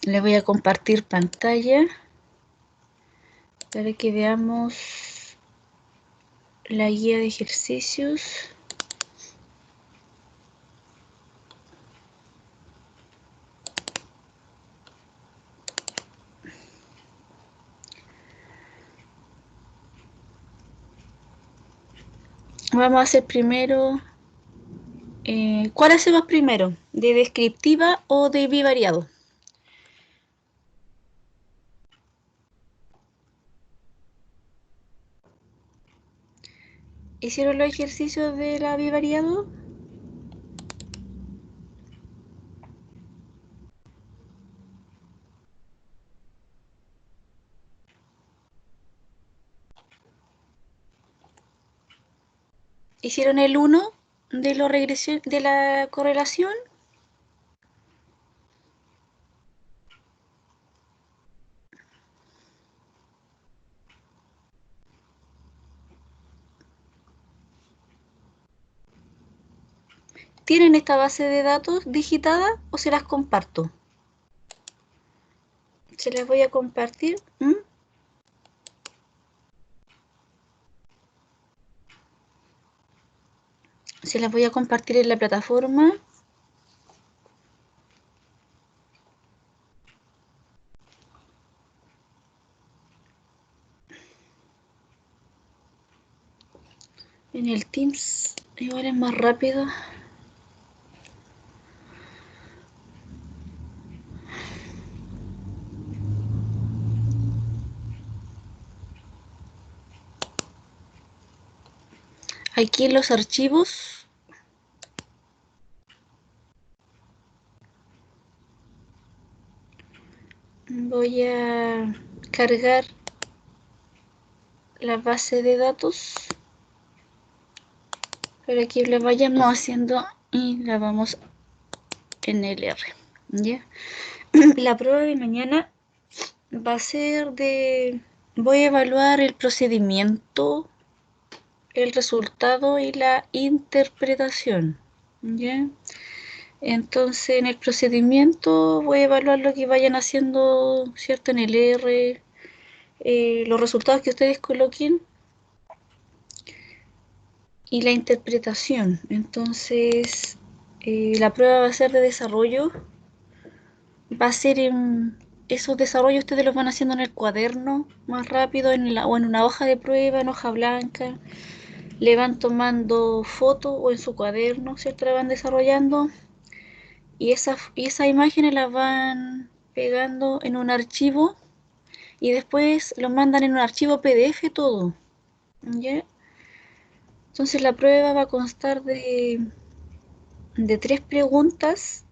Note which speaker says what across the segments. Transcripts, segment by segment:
Speaker 1: Les voy a compartir pantalla para que veamos la guía de ejercicios. Vamos a hacer primero, ¿cuál hacemos primero? ¿De descriptiva o de bivariado? ¿Hicieron los ejercicios de la bivariado? ¿Hicieron el 1 de la correlación? ¿Tienen esta base de datos digitada o se las comparto? Se las voy a compartir. Se las voy a compartir en la plataforma. En el Teams igual es más rápido. Aquí en los archivos voy a cargar la base de datos para que la vayamos haciendo y la vamos en el R. ¿Ya? La prueba de mañana va a ser de... Voy a evaluar el procedimiento, el resultado y la interpretación. ¿Ya? Entonces, en el procedimiento voy a evaluar lo que vayan haciendo, ¿cierto? En el R, los resultados que ustedes coloquen y la interpretación. Entonces, la prueba va a ser de desarrollo. Va a ser en esos desarrollos ustedes los van haciendo en el cuaderno más rápido o en una hoja de prueba, en hoja blanca. Le van tomando fotos o en su cuaderno, ¿cierto? La van desarrollando y esas imágenes las van pegando en un archivo y después lo mandan en un archivo PDF todo. ¿Ya? Entonces la prueba va a constar de 3 preguntas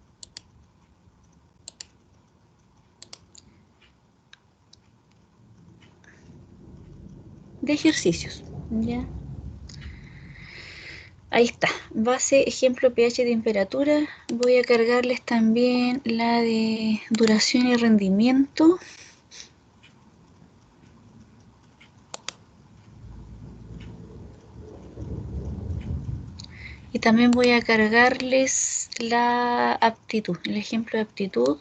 Speaker 1: de ejercicios. ¿Ya? Ahí está, base, ejemplo, pH, temperatura. Voy a cargarles también la de duración y rendimiento. Y también voy a cargarles la aptitud, el ejemplo de aptitud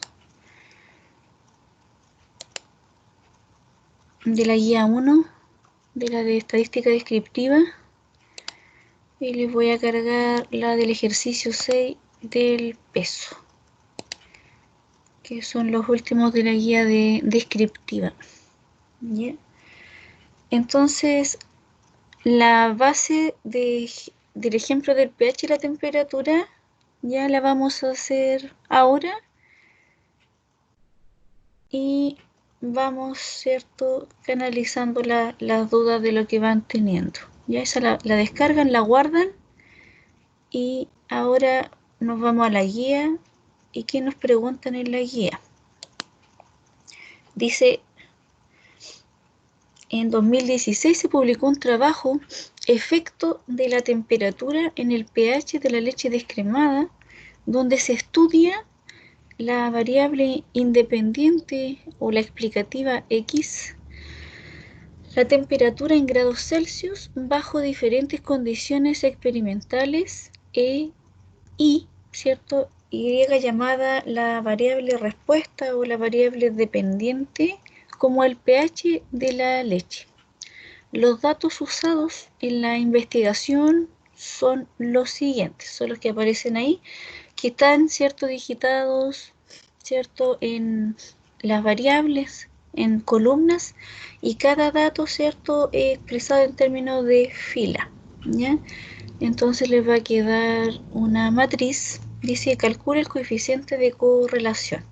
Speaker 1: de la guía 1, de la de estadística descriptiva. Y les voy a cargar la del ejercicio 6 del peso, que son los últimos de la guía descriptiva. ¿Ya? Entonces, la base del ejemplo del pH y la temperatura ya la vamos a hacer ahora y vamos, ¿cierto?, canalizando las dudas de lo que van teniendo. Ya esa la descargan, la guardan y ahora nos vamos a la guía. ¿Y qué nos preguntan en la guía? Dice, en 2016 se publicó un trabajo, efecto de la temperatura en el pH de la leche descremada, donde se estudia la variable independiente o la explicativa X, la temperatura en grados Celsius bajo diferentes condiciones experimentales y, ¿cierto? Y llamada la variable respuesta o la variable dependiente como el pH de la leche. Los datos usados en la investigación son los siguientes, son los que aparecen ahí, que están, ¿cierto?, digitados, ¿cierto?, en las variables, en columnas, y cada dato, ¿cierto?, expresado en términos de fila, ¿ya? Entonces les va a quedar una matriz, dice calcula el coeficiente de correlación.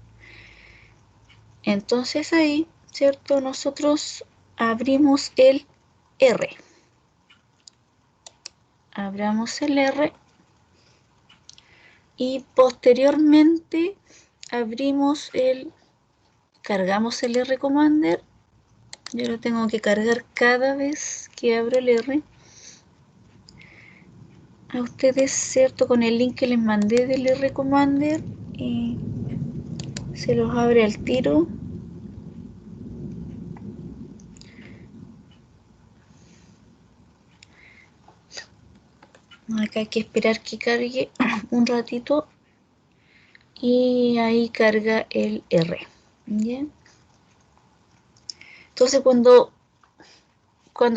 Speaker 1: Entonces ahí, ¿cierto?, nosotros abrimos el R. Abramos el R y posteriormente cargamos el R Commander. Yo lo tengo que cargar cada vez que abro el R. A ustedes, ¿cierto?, con el link que les mandé del R Commander, se los abre al tiro. Acá hay que esperar que cargue un ratito y ahí carga el R. ¿Bien? Entonces cuando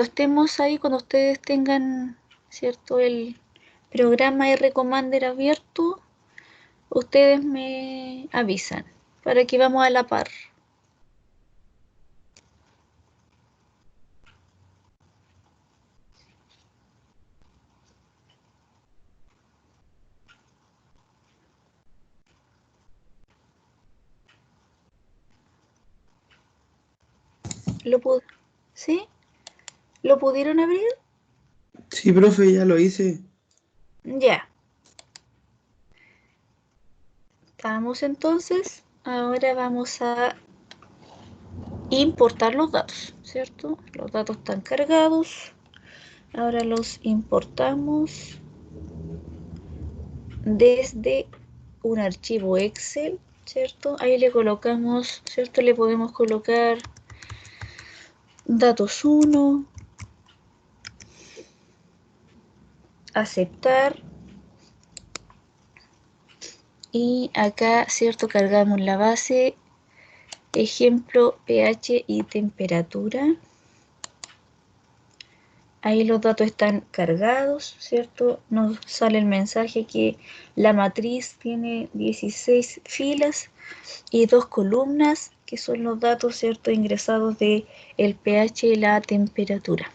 Speaker 1: estemos ahí, cuando ustedes tengan, ¿cierto?, el programa R Commander abierto, ustedes me avisan para que vamos a la par. ¿Sí? ¿Lo pudieron abrir?
Speaker 2: Sí, profe, ya lo hice.
Speaker 1: Ya. Vamos entonces. Ahora vamos a importar los datos, ¿cierto? Los datos están cargados. Ahora los importamos desde un archivo Excel, ¿cierto? Ahí le colocamos, ¿cierto? Le podemos colocar datos 1, aceptar, y acá, ¿cierto?, cargamos la base, ejemplo, pH y temperatura. Ahí los datos están cargados, ¿cierto? Nos sale el mensaje que la matriz tiene 16 filas y 2 columnas, que son los datos, ¿cierto?, ingresados de el pH y la temperatura.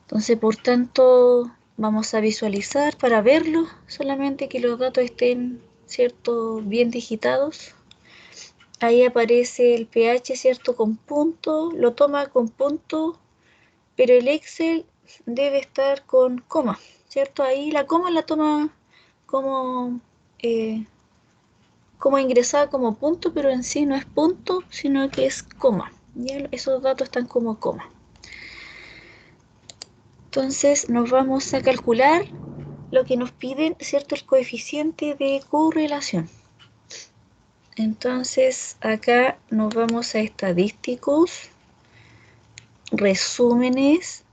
Speaker 1: Entonces, por tanto, vamos a visualizar para verlo, solamente que los datos estén, ¿cierto?, bien digitados. Ahí aparece el pH, ¿cierto?, con punto, lo toma con punto, pero el Excel debe estar con coma, ¿cierto? Ahí la coma la toma como, como ingresada como punto, pero en sí no es punto, sino que es coma. ¿Ya? Esos datos están como coma. Entonces nos vamos a calcular lo que nos piden, ¿cierto?, el coeficiente de correlación. Entonces acá nos vamos a estadísticos, resúmenes,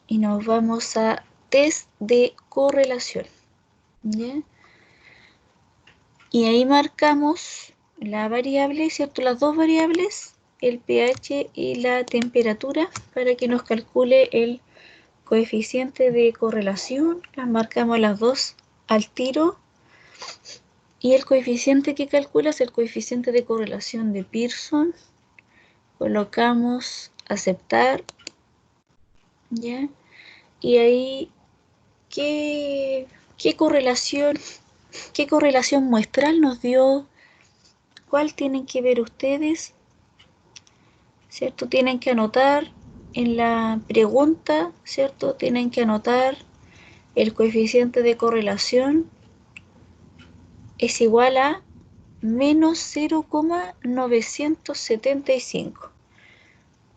Speaker 1: y nos vamos a test de correlación. ¿Ya? Y ahí marcamos la variable, ¿cierto?, las dos variables, el pH y la temperatura, para que nos calcule el coeficiente de correlación. Las marcamos las dos al tiro. Y el coeficiente que calcula es el coeficiente de correlación de Pearson. Colocamos aceptar, ¿ya? Y ahí, ¿qué correlación muestral nos dio? ¿Cuál tienen que ver ustedes? ¿Cierto? Tienen que anotar en la pregunta, ¿cierto? Tienen que anotar el coeficiente de correlación es igual a menos 0,975.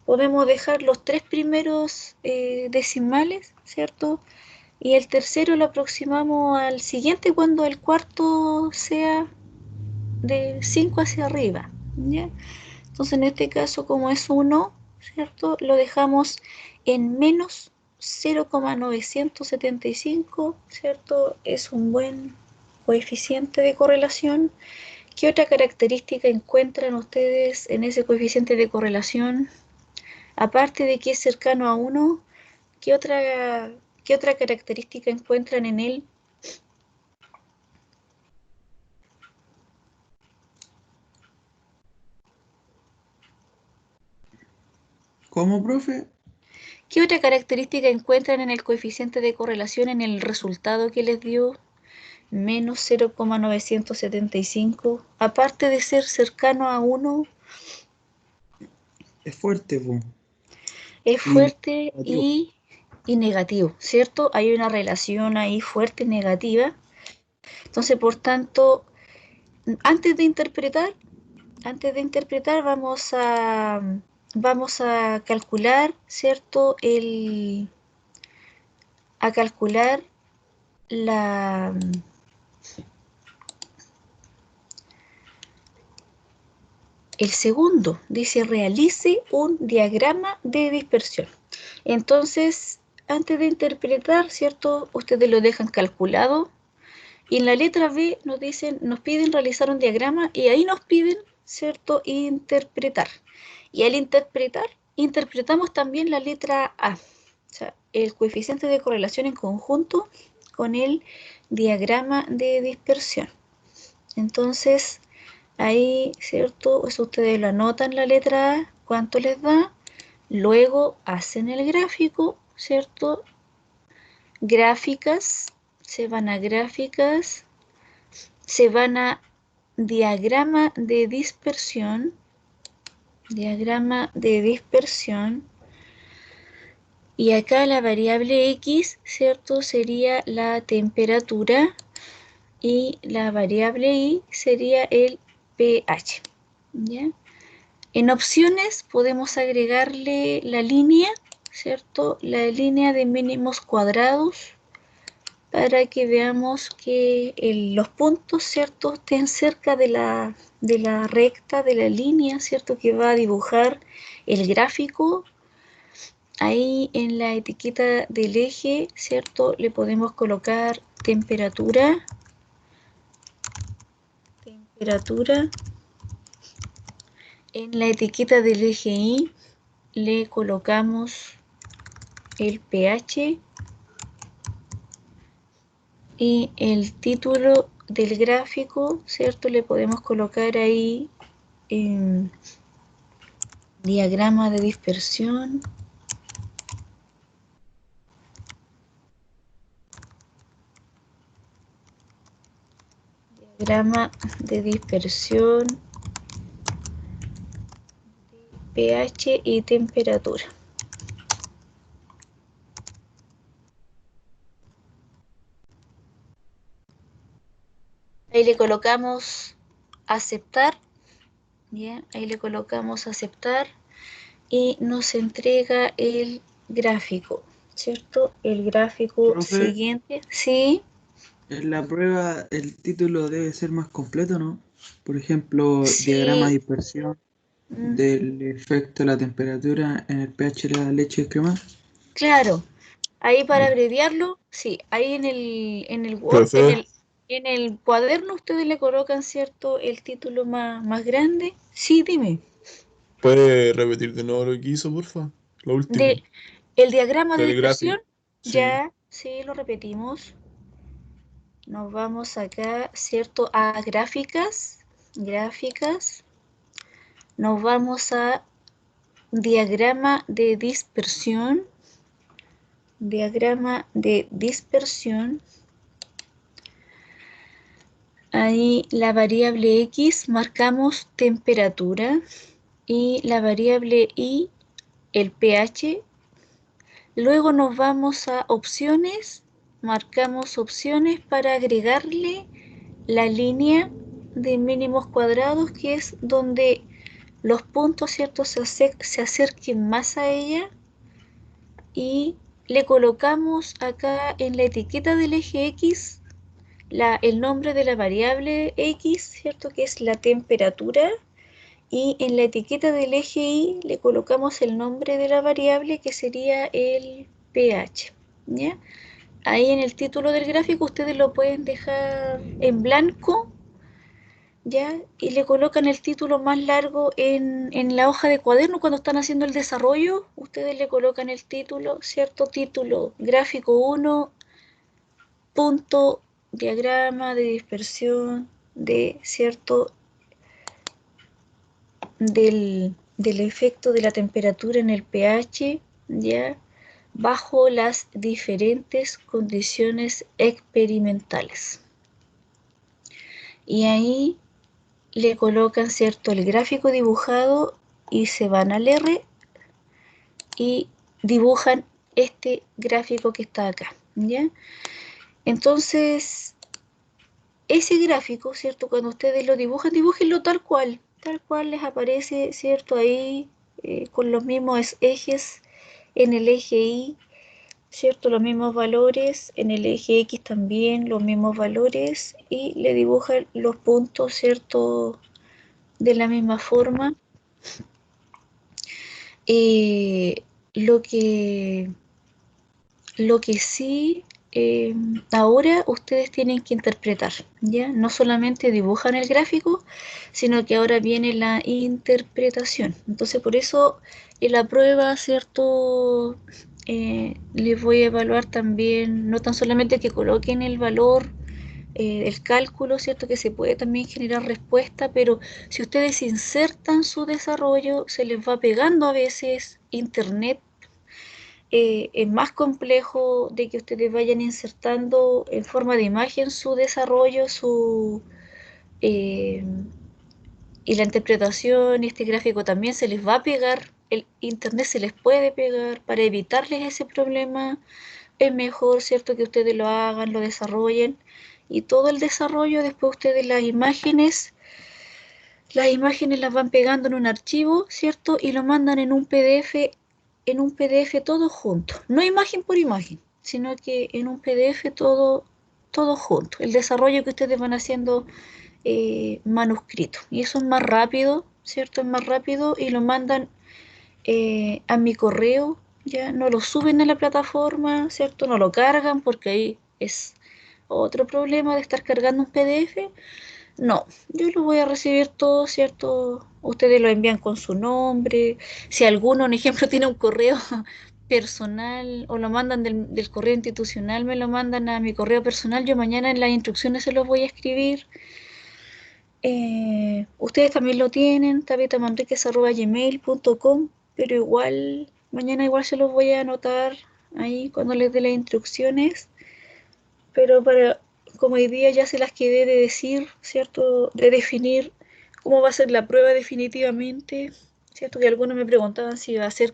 Speaker 1: Podemos dejar los tres primeros decimales, ¿cierto? Y el tercero lo aproximamos al siguiente cuando el cuarto sea de 5 hacia arriba, ¿ya? Entonces en este caso, como es 1, ¿cierto?, lo dejamos en menos 0,975, ¿cierto? Es un buen coeficiente de correlación. ¿Qué otra característica encuentran ustedes en ese coeficiente de correlación? Aparte de que es cercano a 1, qué otra característica encuentran en él?
Speaker 2: ¿Cómo, profe?
Speaker 1: ¿Qué otra característica encuentran en el coeficiente de correlación en el resultado que les dio? Menos 0,975. Aparte de ser cercano a 1,
Speaker 2: Es fuerte, po.
Speaker 1: es
Speaker 2: Y
Speaker 1: fuerte
Speaker 2: negativo.
Speaker 1: y negativo, ¿cierto? Hay una relación ahí fuerte y negativa. Entonces, por tanto, antes de interpretar, vamos a calcular, ¿cierto? A calcular la, el segundo. Dice, realice un diagrama de dispersión. Entonces, antes de interpretar, ¿cierto? Ustedes lo dejan calculado. Y en la letra B nos piden realizar un diagrama y ahí nos piden, ¿cierto? Interpretar. Y al interpretar, interpretamos también la letra A, o sea, el coeficiente de correlación en conjunto con el diagrama de dispersión. Entonces, ahí, ¿cierto? Eso ustedes lo anotan la letra A, cuánto les da. Luego hacen el gráfico, ¿cierto? Gráficas, se van a gráficas, se van a diagrama de dispersión, diagrama de dispersión, y acá la variable X, ¿cierto? Sería la temperatura y la variable Y sería el pH, ¿ya? En opciones podemos agregarle la línea, ¿cierto? La línea de mínimos cuadrados para que veamos que los puntos, ¿cierto? Estén cerca de la recta, de la línea, ¿cierto? Que va a dibujar el gráfico. Ahí en la etiqueta del eje, ¿cierto? Le podemos colocar temperatura, temperatura. En la etiqueta del eje Y le colocamos el pH y el título del gráfico, ¿cierto? Le podemos colocar ahí diagrama de dispersión, diagrama de dispersión, pH y temperatura. Ahí le colocamos aceptar, ¿ya? Ahí le colocamos aceptar y nos entrega el gráfico, ¿cierto? El gráfico
Speaker 2: Profe,
Speaker 1: siguiente, sí.
Speaker 2: en la prueba el título debe ser más completo, ¿no? Por ejemplo, diagrama de
Speaker 1: Sí,
Speaker 2: dispersión
Speaker 1: mm,
Speaker 2: del efecto de la temperatura en el pH de la leche de crema.
Speaker 1: claro. Ahí para
Speaker 2: Ya.
Speaker 1: abreviarlo, sí, ahí en el Word,
Speaker 3: Profe,
Speaker 1: en el cuaderno ustedes le colocan, ¿cierto? El título más grande. Sí, dime.
Speaker 3: ¿puede repetir de nuevo lo que hizo, porfa? Lo último,
Speaker 1: De el diagrama de
Speaker 3: del
Speaker 1: dispersión,
Speaker 3: gráfico. Sí.
Speaker 1: ya, sí, lo repetimos. Nos vamos acá, ¿cierto? A gráficas, gráficas. Nos vamos a diagrama de dispersión, diagrama de dispersión. Ahí la variable X marcamos temperatura y la variable Y el pH. Luego nos vamos a opciones, marcamos opciones para agregarle la línea de mínimos cuadrados, que es donde los puntos, ¿cierto? Se acerquen más a ella, y le colocamos acá en la etiqueta del eje X el nombre de la variable X, ¿cierto? Que es la temperatura, y en la etiqueta del eje Y le colocamos el nombre de la variable que sería el pH, ¿ya? Ahí en el título del gráfico ustedes lo pueden dejar en blanco, ¿ya? Y le colocan el título más largo en la hoja de cuaderno cuando están haciendo el desarrollo. Ustedes le colocan el título, ¿cierto? Título gráfico 1, punto, diagrama de dispersión de, ¿cierto? Del efecto de la temperatura en el pH, ¿ya? Bajo las diferentes condiciones experimentales. Y ahí le colocan, ¿cierto?, el gráfico dibujado y se van al R y dibujan este gráfico que está acá, ¿ya? Entonces, ese gráfico, ¿cierto?, cuando ustedes lo dibujan, dibújenlo tal cual les aparece, ¿cierto?, ahí con los mismos ejes en el eje Y, ¿cierto? Los mismos valores, en el eje X también los mismos valores y le dibujan los puntos, ¿cierto? De la misma forma. Eh, lo que, lo que sí, ahora ustedes tienen que interpretar, ¿ya? No solamente dibujan el gráfico, sino que ahora viene la interpretación. Entonces, por eso en la prueba, ¿cierto? Les voy a evaluar también, no tan solamente que coloquen el valor, el cálculo, ¿cierto? Que se puede también generar respuesta, pero si ustedes insertan su desarrollo, se les va pegando a veces internet. Es más complejo de que ustedes vayan insertando en forma de imagen su desarrollo, eh, y la interpretación, este gráfico también se les va a pegar, el internet se les puede pegar. Para evitarles ese problema es mejor, ¿cierto?, que ustedes lo hagan, lo desarrollen y todo el desarrollo después ustedes las imágenes las van pegando en un archivo, ¿cierto? Y lo mandan en un PDF todo junto, no imagen por imagen, sino que en un PDF todo junto, el desarrollo que ustedes van haciendo manuscrito. Y eso es más rápido, ¿cierto? Es más rápido y lo mandan a mi correo, ya no lo suben a la plataforma, ¿cierto? No lo cargan porque ahí es otro problema de estar cargando un PDF. No, yo lo voy a recibir todo, ¿cierto? Ustedes lo envían con su nombre. Si alguno, un ejemplo, tiene un correo personal o lo mandan del correo institucional, me lo mandan a mi correo personal. Yo mañana en las instrucciones se los voy a escribir. Ustedes también lo tienen, tabetamanriquez@gmail.com, pero igual, mañana igual se los voy a anotar ahí cuando les dé las instrucciones, pero como hoy día ya se las quedé de decir, ¿cierto? De definir cómo va a ser la prueba definitivamente, ¿cierto? Que algunos me preguntaban si iba a ser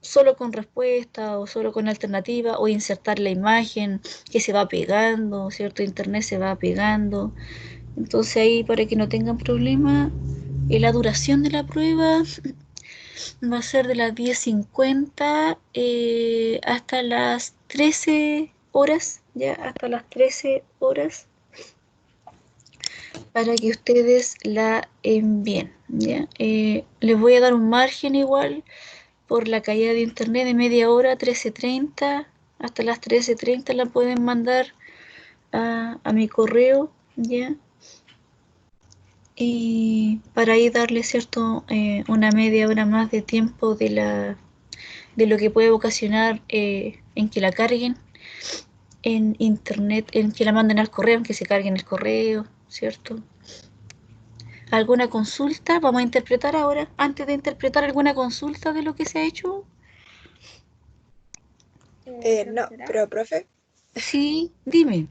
Speaker 1: solo con respuesta o solo con alternativa o insertar la imagen que se va pegando, ¿cierto? Internet se va pegando. Entonces ahí para que no tengan problema, la duración de la prueba va a ser de las 10:50 hasta las 13 horas, ya hasta las 13 horas, para que ustedes la envíen, ¿ya? Les voy a dar un margen igual por la caída de internet de media hora, 13:30, hasta las 13:30 la pueden mandar a mi correo, ¿ya? Y para ahí darle, ¿cierto?, una media hora más de tiempo de lo que puede ocasionar en que la carguen en internet, en que la manden al correo, en que se carguen el correo, ¿cierto? ¿Alguna consulta? Vamos a interpretar ahora, antes de interpretar alguna consulta de lo que se ha hecho.
Speaker 4: No, pero profe,
Speaker 1: Sí, dime.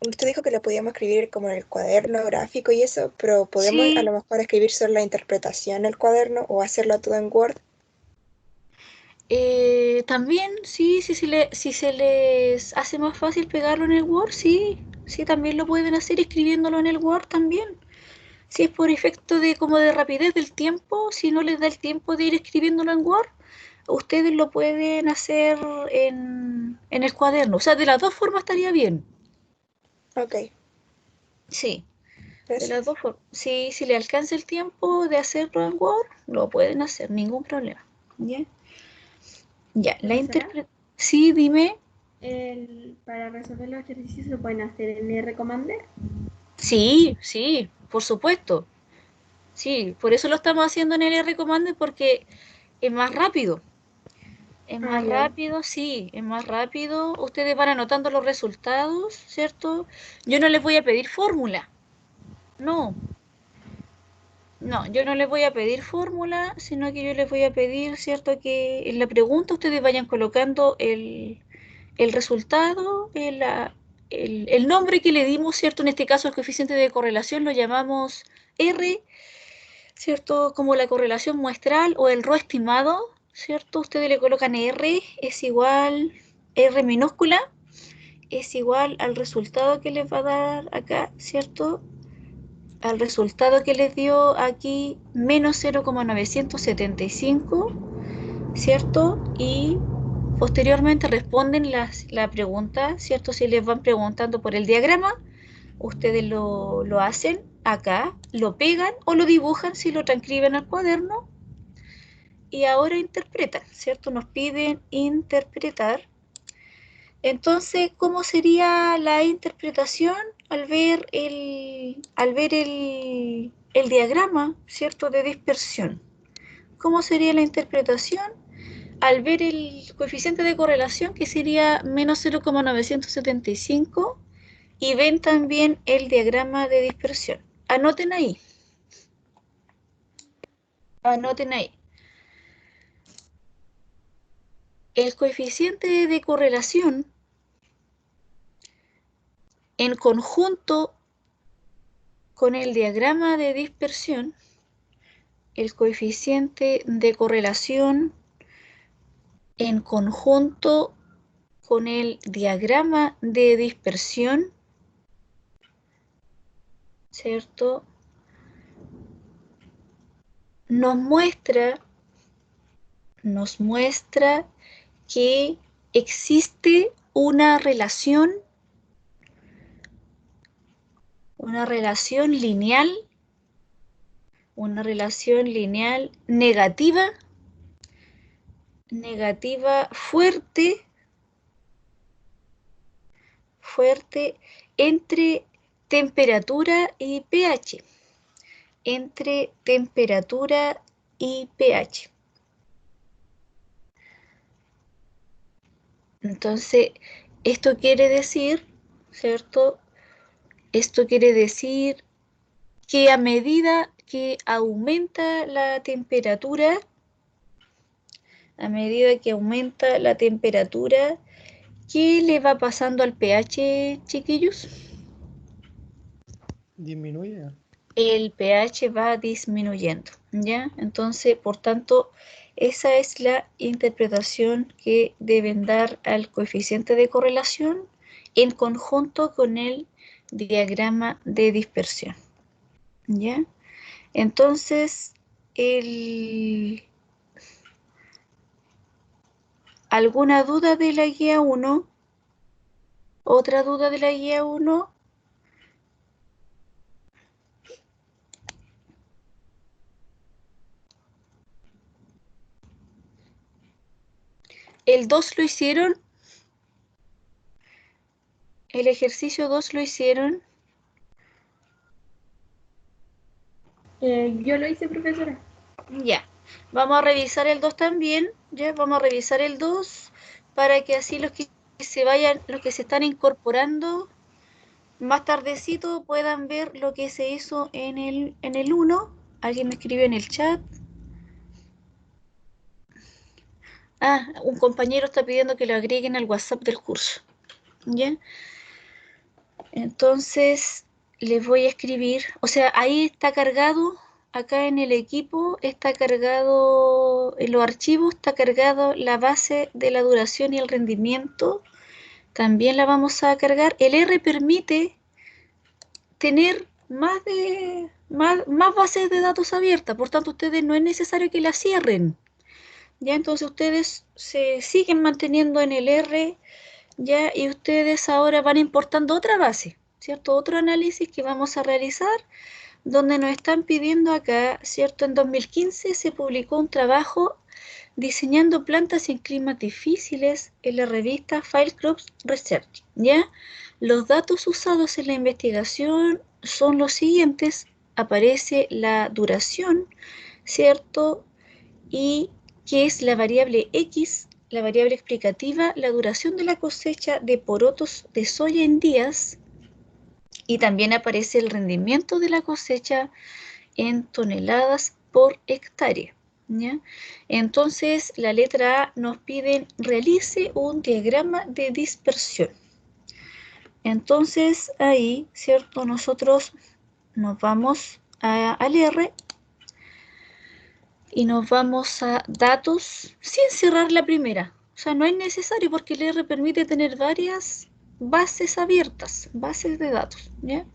Speaker 4: usted dijo que lo podíamos escribir como en el cuaderno gráfico y eso, pero podemos a
Speaker 1: Sí,
Speaker 4: lo mejor escribir solo la interpretación en el cuaderno o hacerlo todo en Word.
Speaker 1: también, sí, si se les hace más fácil pegarlo en el Word, sí, sí, también lo pueden hacer escribiéndolo en el Word también. Si es por efecto de como de rapidez del tiempo, si no les da el tiempo de ir escribiéndolo en Word, ustedes lo pueden hacer en el cuaderno. O sea, de las dos formas estaría bien.
Speaker 4: Ok,
Speaker 1: Sí, de las
Speaker 4: gracias.
Speaker 1: dos formas. Sí, si le alcanza el tiempo de hacerlo en Word, lo pueden hacer, ningún problema. ¿Ya? Ya, la
Speaker 5: Profesora,
Speaker 1: interpretación... Sí, dime.
Speaker 5: para resolver los ejercicios se pueden hacer en R Commander.
Speaker 1: Sí, sí, por supuesto. Sí, por eso lo estamos haciendo en el R-Commander porque es más rápido. Es
Speaker 5: Ah,
Speaker 1: más
Speaker 5: ya.
Speaker 1: rápido, sí, es más rápido. Ustedes van anotando los resultados, ¿cierto? Yo no les voy a pedir fórmula. No, no, yo no les voy a pedir fórmula, sino que yo les voy a pedir, ¿cierto? Que en la pregunta ustedes vayan colocando el resultado, el nombre que le dimos, ¿cierto? En este caso el coeficiente de correlación lo llamamos R, ¿cierto? Como la correlación muestral o el RO estimado, ¿cierto? Ustedes le colocan R, es igual, R minúscula, es igual al resultado que les va a dar acá, ¿cierto? Al resultado que les dio aquí, menos 0,975, ¿cierto? Y posteriormente responden la pregunta, ¿cierto? Si les van preguntando por el diagrama, ustedes lo hacen acá, lo pegan o lo dibujan si lo transcriben al cuaderno y ahora interpretan, ¿cierto? Nos piden interpretar. Entonces, ¿cómo sería la interpretación al ver el diagrama, ¿cierto? De dispersión. ¿Cómo sería la interpretación? Al ver el coeficiente de correlación, que sería menos 0,975, y ven también el diagrama de dispersión. Anoten ahí. Anoten ahí. El coeficiente de correlación en conjunto con el diagrama de dispersión, el coeficiente de correlación en conjunto con el diagrama de dispersión, ¿cierto? Nos muestra que existe una relación lineal negativa fuerte entre temperatura y pH. Entre temperatura y pH. Entonces, esto quiere decir, ¿cierto? Esto quiere decir que a medida que aumenta la temperatura, ¿qué le va pasando al pH, chiquillos?
Speaker 6: Disminuye.
Speaker 1: El pH va disminuyendo, ¿ya? Entonces, por tanto, esa es la interpretación que deben dar al coeficiente de correlación en conjunto con el diagrama de dispersión, ¿ya? Entonces, ¿alguna duda de la guía 1? ¿Otra duda de la guía 1? ¿El 2 lo hicieron? ¿El ejercicio 2 lo hicieron?
Speaker 5: Yo lo hice, profesora.
Speaker 1: Ya. Vamos a revisar el 2 también. Ya, vamos a revisar el 2 para que así los que se están incorporando más tardecito puedan ver lo que se hizo en el 1. Alguien me escribió en el chat. Ah, un compañero está pidiendo que lo agreguen al WhatsApp del curso. ¿Ya? Entonces, les voy a escribir. O sea, ahí está cargado, acá en el equipo está cargado, en los archivos está cargado la base de la duración y el rendimiento. También la vamos a cargar. El R permite tener más bases de datos abiertas, por tanto, ustedes no es necesario que la cierren. Ya, entonces ustedes se siguen manteniendo en el R, ya, y ustedes ahora van importando otra base, ¿cierto? Otro análisis que vamos a realizar, donde nos están pidiendo acá, ¿cierto? En 2015 se publicó un trabajo diseñando plantas en climas difíciles en la revista Field Crops Research, ¿ya? Los datos usados en la investigación son los siguientes. Aparece la duración, ¿cierto? Y que es la variable X, la variable explicativa, la duración de la cosecha de porotos de soya en días, y también aparece el rendimiento de la cosecha en toneladas por hectárea, ¿ya? Entonces, la letra A nos pide realice un diagrama de dispersión. Entonces, ahí, ¿cierto? Nosotros nos vamos al R y nos vamos a datos sin cerrar la primera. O sea, no es necesario porque el R permite tener varias bases abiertas, bases de datos, ¿ya?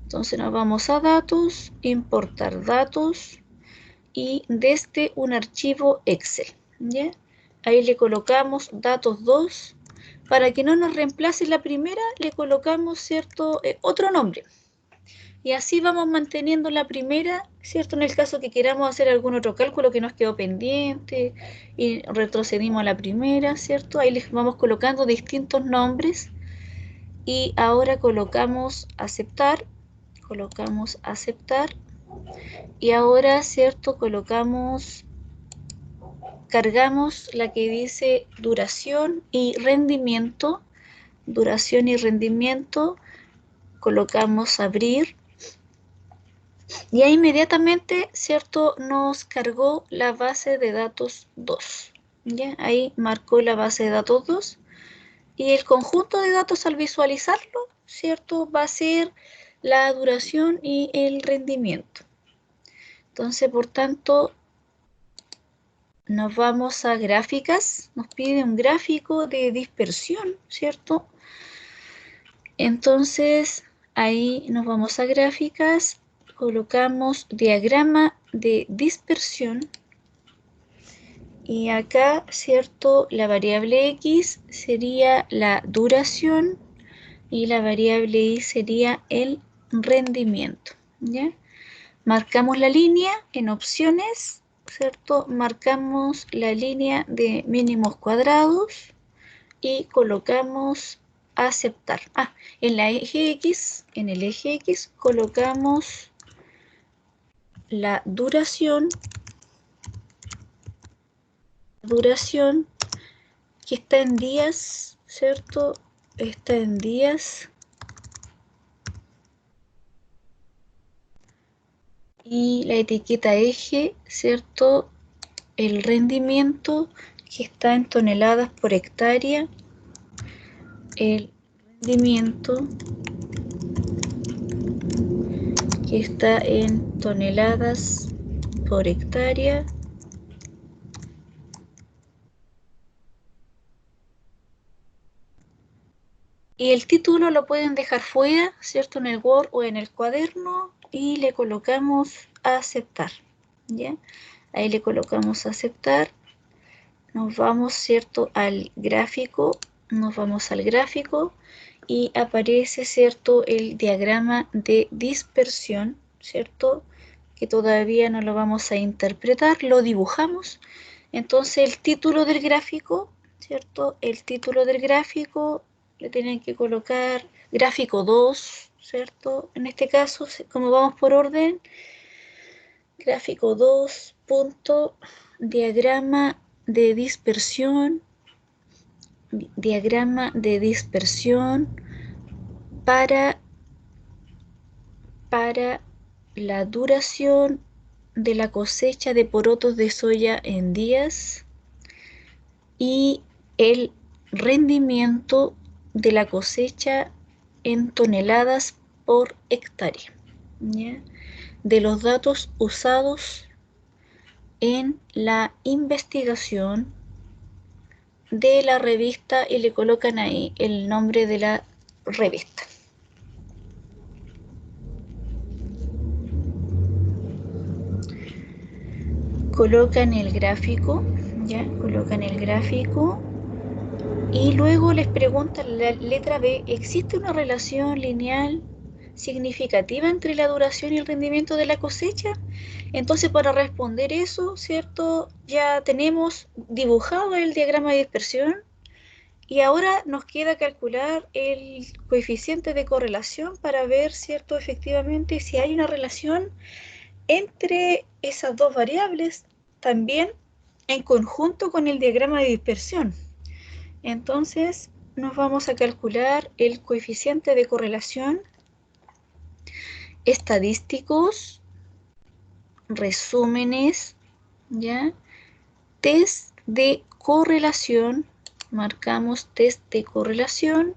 Speaker 1: Entonces nos vamos a datos, importar datos y desde un archivo Excel, ¿ya? Ahí le colocamos datos 2. Para que no nos reemplace la primera, le colocamos, ¿cierto? Otro nombre. Y así vamos manteniendo la primera, ¿cierto? En el caso que queramos hacer algún otro cálculo que nos quedó pendiente y retrocedimos a la primera, ¿cierto? Ahí les vamos colocando distintos nombres y ahora colocamos aceptar y ahora, ¿cierto? Cargamos la que dice duración y rendimiento, colocamos abrir. Y ahí inmediatamente, ¿cierto? Nos cargó la base de datos 2. ¿Ya? Ahí marcó la base de datos 2. Y el conjunto de datos al visualizarlo, ¿cierto? Va a ser la duración y el rendimiento. Entonces, por tanto, nos vamos a gráficas. Nos pide un gráfico de dispersión, ¿cierto? Entonces, ahí nos vamos a gráficas. Colocamos diagrama de dispersión y acá, ¿cierto? La variable X sería la duración y la variable Y sería el rendimiento, ¿ya? Marcamos la línea en opciones, ¿cierto? Marcamos la línea de mínimos cuadrados y colocamos aceptar. En el eje X colocamos la duración que está en días, ¿cierto? Está en días. Y la etiqueta eje, ¿cierto? El rendimiento que está en toneladas por hectárea. El rendimiento que está en toneladas por hectárea. Y el título lo pueden dejar fuera, ¿cierto? En el Word o en el cuaderno y le colocamos aceptar, ¿ya? Ahí le colocamos aceptar. Nos vamos, ¿cierto? Al gráfico. Y aparece, ¿cierto? El diagrama de dispersión, ¿cierto? Que todavía no lo vamos a interpretar, lo dibujamos. Entonces el título del gráfico, ¿cierto? El título del gráfico le tienen que colocar gráfico 2, ¿cierto? En este caso, como vamos por orden, gráfico 2, punto, diagrama de dispersión para la duración de la cosecha de porotos de soya en días y el rendimiento de la cosecha en toneladas por hectárea, ¿ya? De los datos usados en la investigación de la revista y le colocan ahí el nombre de la revista. Colocan el gráfico, ¿ya? Colocan el gráfico y luego les preguntan la letra B, ¿existe una relación lineal significativa entre la duración y el rendimiento de la cosecha? Entonces, para responder eso, ¿cierto? Ya tenemos dibujado el diagrama de dispersión y ahora nos queda calcular el coeficiente de correlación para ver, ¿cierto? Efectivamente, si hay una relación entre esas dos variables, también en conjunto con el diagrama de dispersión. Entonces, nos vamos a calcular el coeficiente de correlación, estadísticos, resúmenes, ¿ya? Test de correlación, marcamos test de correlación,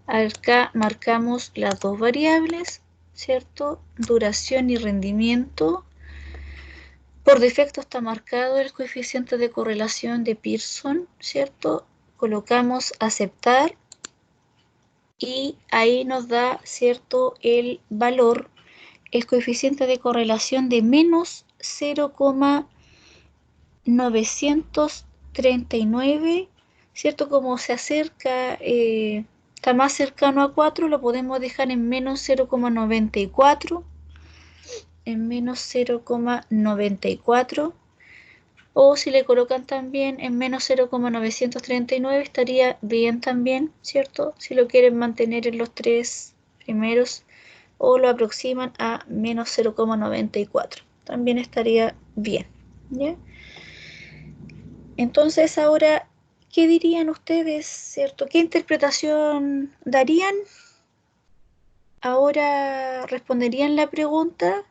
Speaker 1: acá marcamos las dos variables, ¿cierto? Duración y rendimiento. Por defecto está marcado el coeficiente de correlación de Pearson, ¿cierto? Colocamos aceptar y ahí nos da, ¿cierto?, el valor, el coeficiente de correlación de menos 0,939, ¿cierto? Como se acerca, está más cercano a 4, lo podemos dejar en menos 0,94, en menos 0,94, o si le colocan también en menos 0,939 estaría bien también, ¿cierto? Si lo quieren mantener en los tres primeros o lo aproximan a menos 0,94, también estaría bien, ¿ya? Entonces ahora, ¿qué dirían ustedes, cierto? ¿Qué interpretación darían? Ahora responderían la pregunta.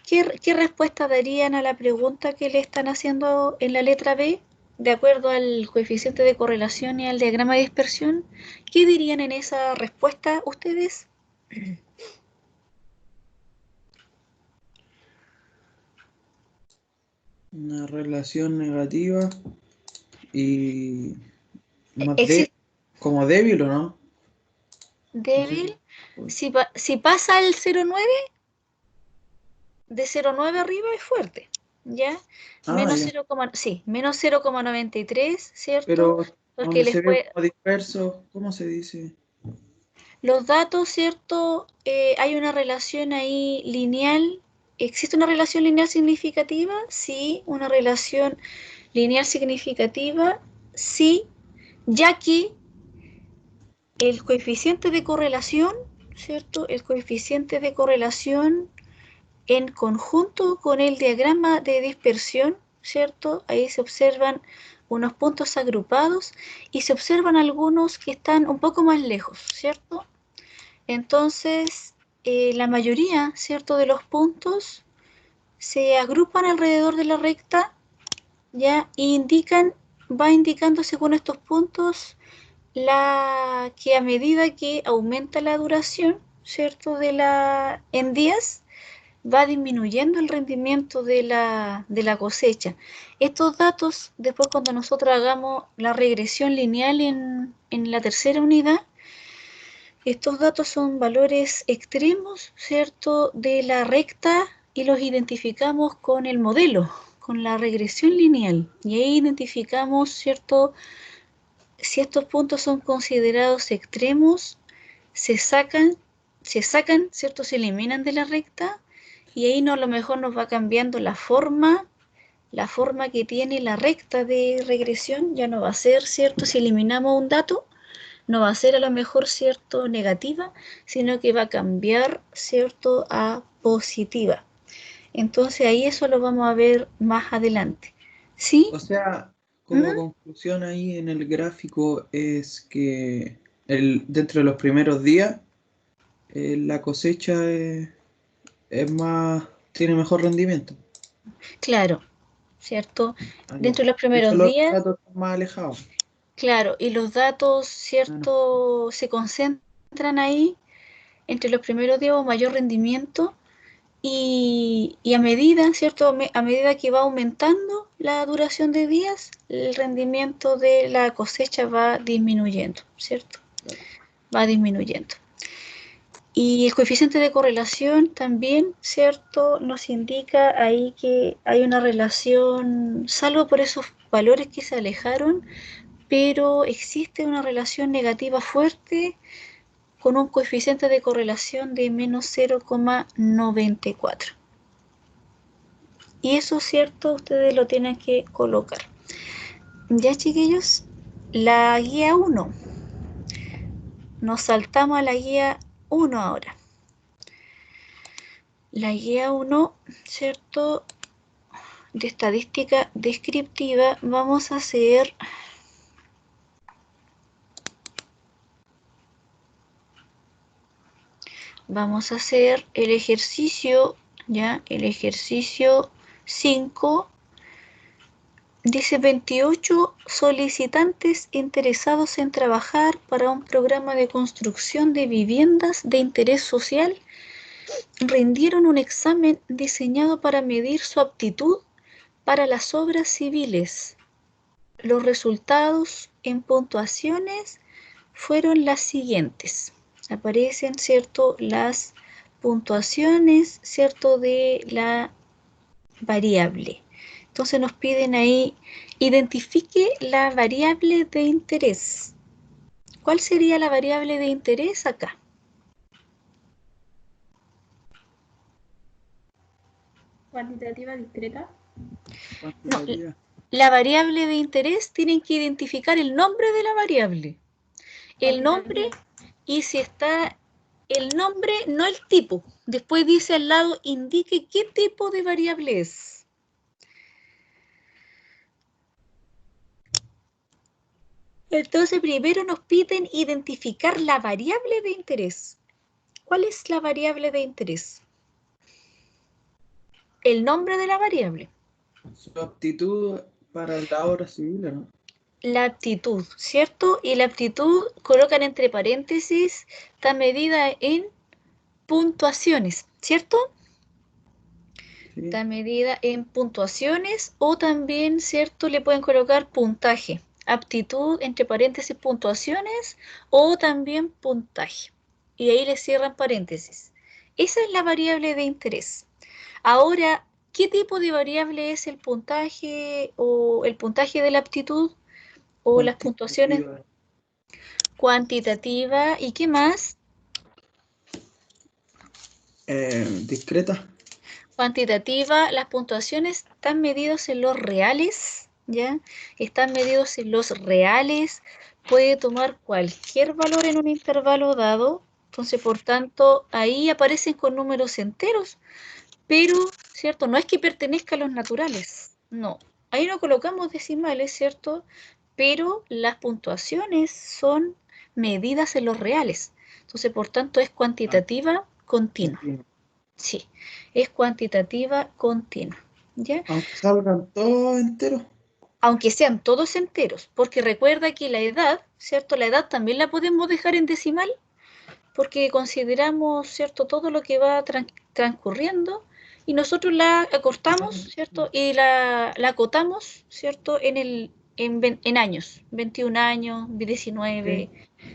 Speaker 1: ¿Qué respuesta darían a la pregunta que le están haciendo en la letra B? De acuerdo al coeficiente de correlación y al diagrama de dispersión, ¿qué dirían en esa respuesta ustedes?
Speaker 2: Una relación negativa y más
Speaker 1: ¿Existe
Speaker 2: como débil o no.
Speaker 1: débil?
Speaker 2: No sé.
Speaker 1: Si pasa el 0,9, de 0,9 arriba es fuerte, ¿ya? Menos
Speaker 2: Ya.
Speaker 1: 0, sí, menos 0,93, ¿cierto?
Speaker 2: Pero
Speaker 1: Porque
Speaker 2: donde
Speaker 1: les
Speaker 2: se ve
Speaker 1: puede,
Speaker 2: como disperso, ¿cómo se dice?
Speaker 1: los datos, ¿cierto? Hay una relación ahí lineal. ¿Existe una relación lineal significativa? Sí, una relación lineal significativa, sí, ya que el coeficiente de correlación, ¿cierto? El coeficiente de correlación en conjunto con el diagrama de dispersión, ¿cierto? Ahí se observan unos puntos agrupados y se observan algunos que están un poco más lejos, ¿cierto? Entonces, la mayoría, ¿cierto?, de los puntos se agrupan alrededor de la recta, ¿ya? Y va indicando según estos puntos que a medida que aumenta la duración, ¿cierto?, en días, va disminuyendo el rendimiento de la cosecha. Estos datos, después cuando nosotros hagamos la regresión lineal en la tercera unidad, estos datos son valores extremos, ¿cierto?, de la recta y los identificamos con el modelo, con la regresión lineal. Y ahí identificamos, ¿cierto?, si estos puntos son considerados extremos, se sacan, ¿cierto?, se eliminan de la recta y ahí a lo mejor nos va cambiando la forma que tiene la recta de regresión, ya no va a ser, ¿cierto?, si eliminamos un dato, no va a ser a lo mejor, ¿cierto?, negativa, sino que va a cambiar, ¿cierto?, a positiva. Entonces ahí eso lo vamos a ver más adelante. ¿Sí?
Speaker 2: O sea,
Speaker 1: ¿Mm?
Speaker 2: como conclusión ahí en el gráfico es que dentro de los primeros días la cosecha es más, tiene mejor rendimiento.
Speaker 1: Claro, ¿cierto?
Speaker 2: Allá.
Speaker 1: Dentro de los
Speaker 2: Y son
Speaker 1: primeros
Speaker 2: los
Speaker 1: días,
Speaker 2: datos más alejados.
Speaker 1: claro, y los datos,
Speaker 2: Bueno,
Speaker 1: ¿cierto?, se concentran ahí entre los primeros días o mayor rendimiento y a medida, ¿cierto? A medida que va aumentando la duración de días, el rendimiento de la cosecha va disminuyendo, ¿cierto? Va disminuyendo. Y el coeficiente de correlación también, ¿cierto?, nos indica ahí que hay una relación, salvo por esos valores que se alejaron, pero existe una relación negativa fuerte con un coeficiente de correlación de menos 0,94. Y eso, cierto, ustedes lo tienen que colocar. Ya, chiquillos, la guía 1. Nos saltamos a la guía 1 ahora. La guía 1, ¿cierto?, de estadística descriptiva, vamos a hacer el ejercicio, ¿ya? El ejercicio 5. Dice 28 solicitantes interesados en trabajar para un programa de construcción de viviendas de interés social rindieron un examen diseñado para medir su aptitud para las obras civiles. Los resultados en puntuaciones fueron las siguientes. Aparecen, ¿cierto?, las puntuaciones, ¿cierto?, de la variable. Entonces nos piden ahí, identifique la variable de interés. ¿Cuál sería la variable de interés acá?
Speaker 5: Cuantitativa discreta.
Speaker 1: No, la variable de interés tienen que identificar el nombre de la variable. El nombre, y si está el nombre, no el tipo. Después dice al lado, indique qué tipo de variable es. Entonces primero nos piden identificar la variable de interés. ¿Cuál es la variable de interés? El nombre de la variable.
Speaker 2: Su aptitud para la obra civil, ¿no?
Speaker 1: La aptitud, ¿cierto? Y la aptitud colocan entre paréntesis, está medida en puntuaciones, ¿cierto?
Speaker 2: Sí.
Speaker 1: Está medida en puntuaciones o también, ¿cierto?, le pueden colocar puntaje. Aptitud, entre paréntesis, puntuaciones o también puntaje. Y ahí le cierran paréntesis. Esa es la variable de interés. Ahora, ¿qué tipo de variable es el puntaje o el puntaje de la aptitud o las puntuaciones? Cuantitativa. ¿Y qué más?
Speaker 2: Discreta.
Speaker 1: Cuantitativa, las puntuaciones están medidos en los reales, ¿ya? Están medidos en los reales, puede tomar cualquier valor en un intervalo dado, entonces por tanto ahí aparecen con números enteros, pero, ¿cierto? No es que pertenezca a los naturales, no. Ahí no colocamos decimales, ¿cierto? Pero las puntuaciones son medidas en los reales, entonces por tanto es cuantitativa continua. Sí, es cuantitativa continua, ¿ya?
Speaker 2: Aunque salgan todos enteros.
Speaker 1: Aunque sean todos enteros, porque recuerda que la edad, ¿cierto? La edad también la podemos dejar en decimal, porque consideramos, ¿cierto?, todo lo que va transcurriendo y nosotros la acortamos, ¿cierto? Y la acotamos, ¿cierto?, en años, 21 años, 19,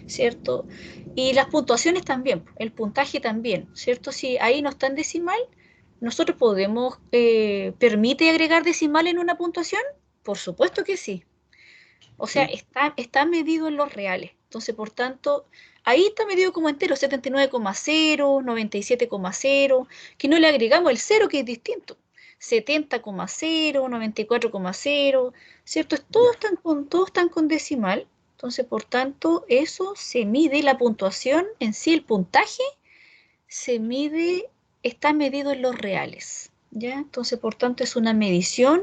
Speaker 1: ¿cierto? Y las puntuaciones también, el puntaje también, ¿cierto? Si ahí no está en decimal, nosotros podemos, ¿permite agregar decimal en una puntuación? Por supuesto que sí. O sea, está medido en los reales. Entonces, por tanto, ahí está medido como entero, 79,0, 97,0, que no le agregamos el 0 que es distinto. 70,0, 94,0, ¿cierto? Todos están con decimal. Entonces, por tanto, eso se mide, la puntuación en sí, el puntaje, se mide, está medido en los reales, ¿ya? Entonces, por tanto, es una medición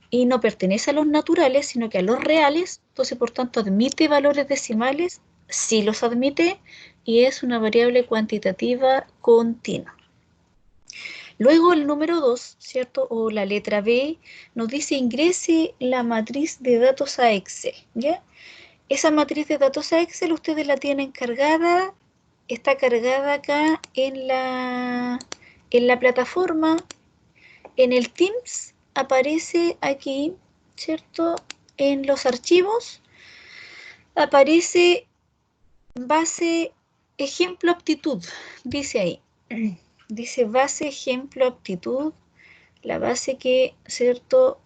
Speaker 1: y no pertenece a los naturales, sino que a los reales, entonces por tanto admite valores decimales, sí los admite, y es una variable cuantitativa continua. Luego el número 2, ¿cierto? O la letra B, nos dice ingrese la matriz de datos a Excel, ¿ya? Esa matriz de datos a Excel ustedes la tienen cargada, está cargada acá en la plataforma, en el Teams, aparece aquí, ¿cierto? En los archivos aparece base ejemplo aptitud, dice ahí. Dice base ejemplo aptitud, la base que, ¿cierto?,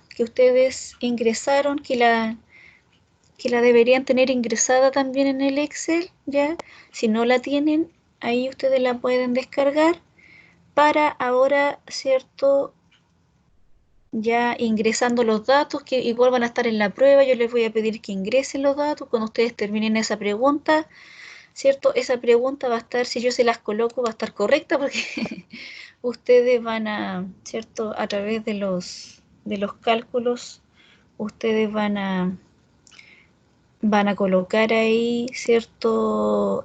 Speaker 1: que ustedes ingresaron, que que la deberían tener ingresada también en el Excel, ¿ya? Si no la tienen, ahí ustedes la pueden descargar para ahora, ¿cierto? Ya ingresando los datos que igual van a estar en la prueba. Yo les voy a pedir que ingresen los datos cuando ustedes terminen esa pregunta, ¿cierto? Esa pregunta va a estar, si yo se las coloco, va a estar correcta porque ustedes van a, ¿cierto? A través de los cálculos, ustedes van a colocar ahí, ¿cierto?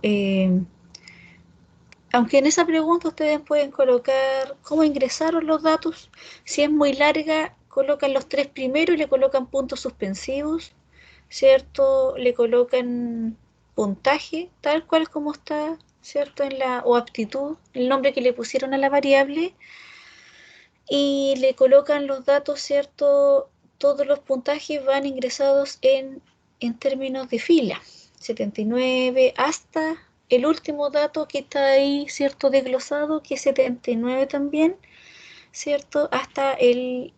Speaker 1: Aunque en esa pregunta ustedes pueden colocar cómo ingresaron los datos. Si es muy larga, colocan los 3 primeros y le colocan puntos suspensivos, ¿cierto? Le colocan puntaje, tal cual como está, ¿cierto? O aptitud, el nombre que le pusieron a la variable, y le colocan los datos, ¿cierto? Todos los puntajes van ingresados en términos de fila, 79 hasta el último dato que está ahí, ¿cierto? Desglosado, que es 79 también, ¿cierto? Hasta el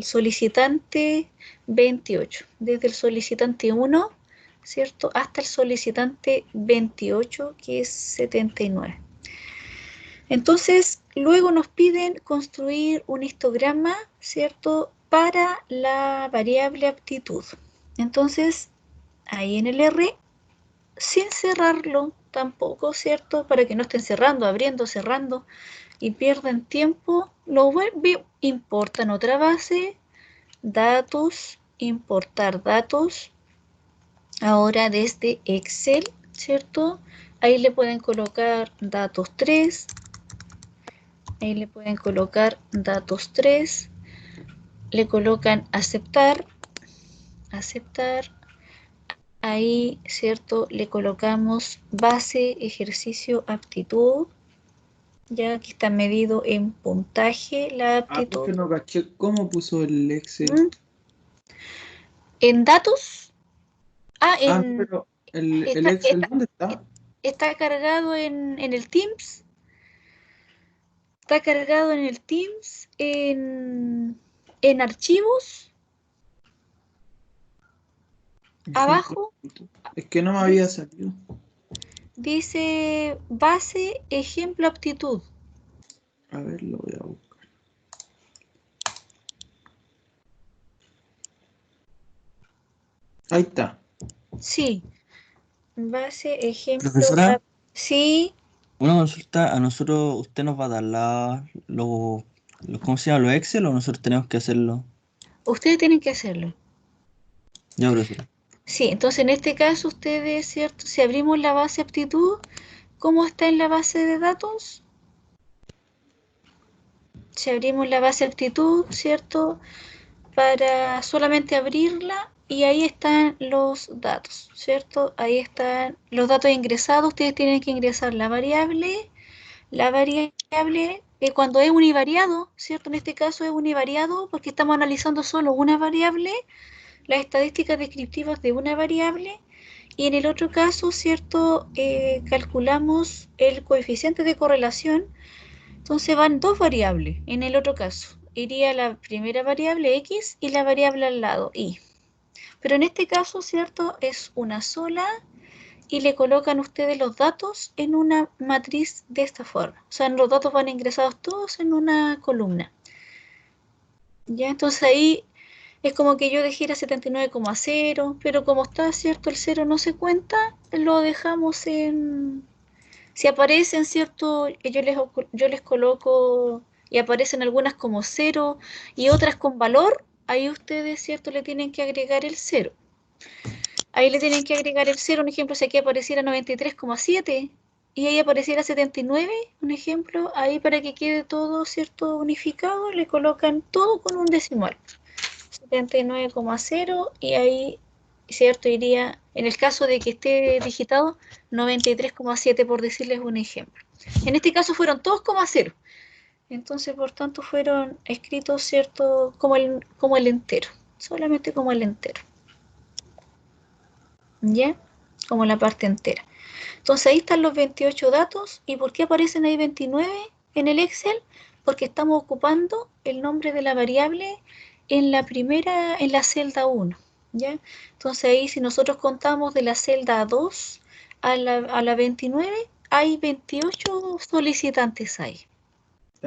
Speaker 1: solicitante 28, desde el solicitante 1, ¿cierto? Hasta el solicitante 28, que es 79. Entonces, luego nos piden construir un histograma, ¿cierto? Para la variable aptitud. Entonces, ahí en el R, sin cerrarlo tampoco, ¿cierto? Para que no estén cerrando, abriendo, cerrando y pierdan tiempo, lo importan otra base, datos, importar datos, ahora desde Excel, ¿cierto? Ahí le pueden colocar datos 3, ahí le pueden colocar datos 3, le colocan aceptar, aceptar, ahí, ¿cierto? Le colocamos base, ejercicio, aptitud, ya que está medido en puntaje la aptitud.
Speaker 2: Porque no caché cómo puso el Excel.
Speaker 1: En datos,
Speaker 2: Pero el
Speaker 1: está,
Speaker 2: Excel, ¿dónde está?
Speaker 1: está cargado en el Teams, está cargado en el Teams, en archivos, abajo,
Speaker 2: Es que no me había salido.
Speaker 1: dice base, ejemplo, aptitud.
Speaker 2: A ver, lo voy a buscar. Ahí está.
Speaker 1: Sí, base, ejemplo,
Speaker 6: Profesora,
Speaker 1: sí,
Speaker 6: una consulta, a nosotros, ¿usted nos va a dar ¿cómo se llama? ¿Los Excel o nosotros tenemos que hacerlo?
Speaker 1: ustedes tienen que hacerlo.
Speaker 6: Ya, profesora.
Speaker 1: Sí, entonces en este caso ustedes, ¿cierto? Si abrimos la base aptitud, ¿cómo está en la base de datos? Si abrimos la base aptitud, ¿cierto? Para solamente abrirla y ahí están los datos, ¿cierto? Ahí están los datos ingresados. Ustedes tienen que ingresar la variable cuando es univariado, ¿cierto? En este caso es univariado porque estamos analizando solo una variable, las estadísticas descriptivas de una variable, y en el otro caso, ¿cierto? Calculamos el coeficiente de correlación. Entonces van dos variables. En el otro caso, iría la primera variable X y la variable al lado Y. Pero en este caso, ¿cierto? Es una sola y le colocan ustedes los datos en una matriz de esta forma. O sea, los datos van ingresados todos en una columna. Ya, entonces ahí es como que yo dejara 79,0, pero como está, ¿cierto? El 0 no se cuenta, lo dejamos en... Si aparecen, ¿cierto? Yo les coloco y aparecen algunas como 0 y otras con valor, ahí ustedes, ¿cierto? Le tienen que agregar el 0. Ahí le tienen que agregar el 0, un ejemplo, si aquí apareciera 93,7 y ahí apareciera 79, un ejemplo, ahí para que quede todo, ¿cierto? Unificado, le colocan todo con un decimal. 79,0 y ahí, ¿cierto? Iría, en el caso de que esté digitado, 93,7 por decirles un ejemplo. En este caso fueron todos 0. Entonces, por tanto, fueron escritos, ¿cierto? Como el entero, solamente como el entero. ¿Ya? Como la parte entera. Entonces, ahí están los 28 datos. ¿Y por qué aparecen ahí 29 en el Excel? Porque estamos ocupando el nombre de la variable en la celda 1. ¿ya? Entonces ahí si nosotros contamos de la celda 2 a la 29, hay 28 solicitantes ahí,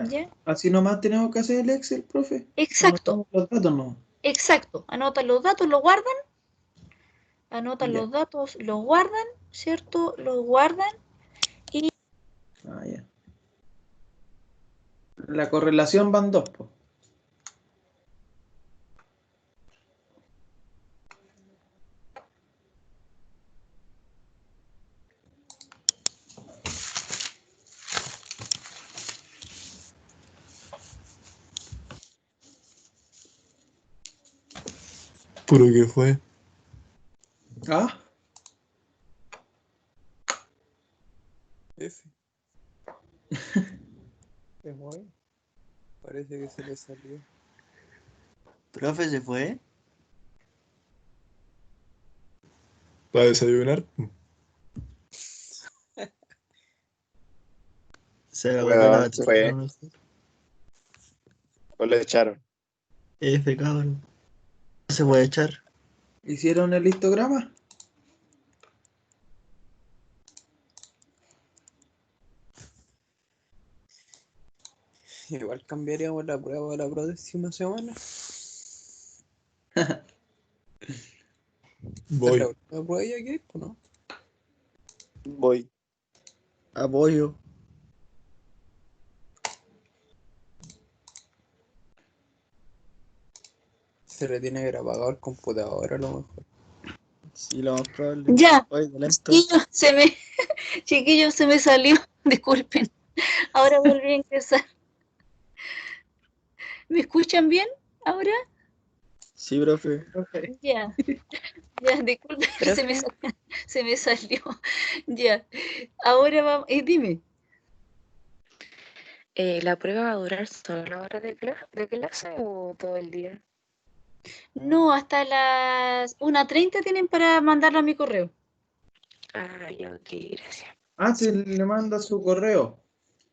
Speaker 1: ¿ya?
Speaker 2: Así nomás tenemos que hacer el Excel, profe.
Speaker 1: Exacto,
Speaker 2: Anotamos los datos, no.
Speaker 1: exacto. Anotan los datos, los guardan, anotan
Speaker 2: Ya.
Speaker 1: los datos, los guardan, ¿cierto? Los guardan.
Speaker 2: Ah, ya. La correlación van 2, pues.
Speaker 3: ¿Puro que fue?
Speaker 2: ¿Ah?
Speaker 7: F. Se fue. Parece que se le salió.
Speaker 6: Profe, ¿se fue?
Speaker 3: ¿Para desayunar?
Speaker 6: Se la
Speaker 8: Bueno,
Speaker 6: copió la
Speaker 8: se
Speaker 6: batería.
Speaker 8: fue.
Speaker 6: No sé.
Speaker 8: Pues lo echaron.
Speaker 6: F, cabrón. No se puede echar.
Speaker 2: ¿Hicieron el histograma?
Speaker 7: Igual cambiaríamos la prueba de la próxima semana.
Speaker 3: Voy.
Speaker 7: La última prueba ya que hay, pues, ¿no?
Speaker 8: Voy.
Speaker 6: Apoyo.
Speaker 7: Se le tiene que haber apagado el computador a lo mejor.
Speaker 6: Sí, lo más probable.
Speaker 1: Ya,
Speaker 6: Oye, de lento.
Speaker 1: chiquillos, se me salió, disculpen. Ahora volví a ingresar. ¿Me escuchan bien ahora?
Speaker 6: Sí, profe.
Speaker 1: Ya, ya, disculpen que se me salió. Ya, ahora vamos, dime.
Speaker 9: ¿La prueba va a durar solo una hora de clase o todo el día?
Speaker 1: No, hasta las 1:30 tienen para mandarlo a mi correo.
Speaker 9: Ah, ya, ok, gracias.
Speaker 2: Ah, se le manda su correo.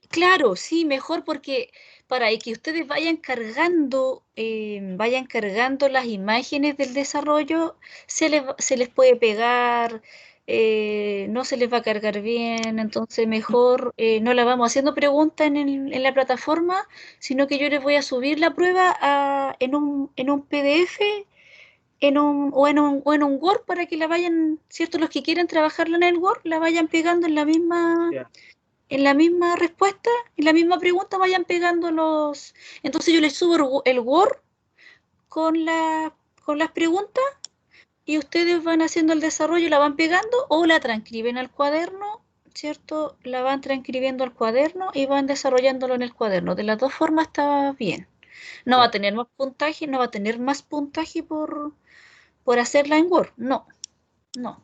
Speaker 1: Claro, sí, mejor porque para que ustedes vayan cargando las imágenes del desarrollo, se les puede pegar, no se les va a cargar bien, entonces mejor no la vamos haciendo preguntas en la plataforma, sino que yo les voy a subir la prueba en un PDF o en un Word para que la vayan, ¿cierto? Los que quieran trabajarla en el Word, la vayan pegando
Speaker 2: Ya.
Speaker 1: en la misma respuesta, en la misma pregunta vayan pegando los... Entonces yo les subo el Word con, con las preguntas y ustedes van haciendo el desarrollo, la van pegando o la transcriben al cuaderno, ¿cierto? La van transcribiendo al cuaderno y van desarrollándolo en el cuaderno. De las dos formas está bien. No va a tener más puntaje, no va a tener más puntaje por hacerla en Word. No, no.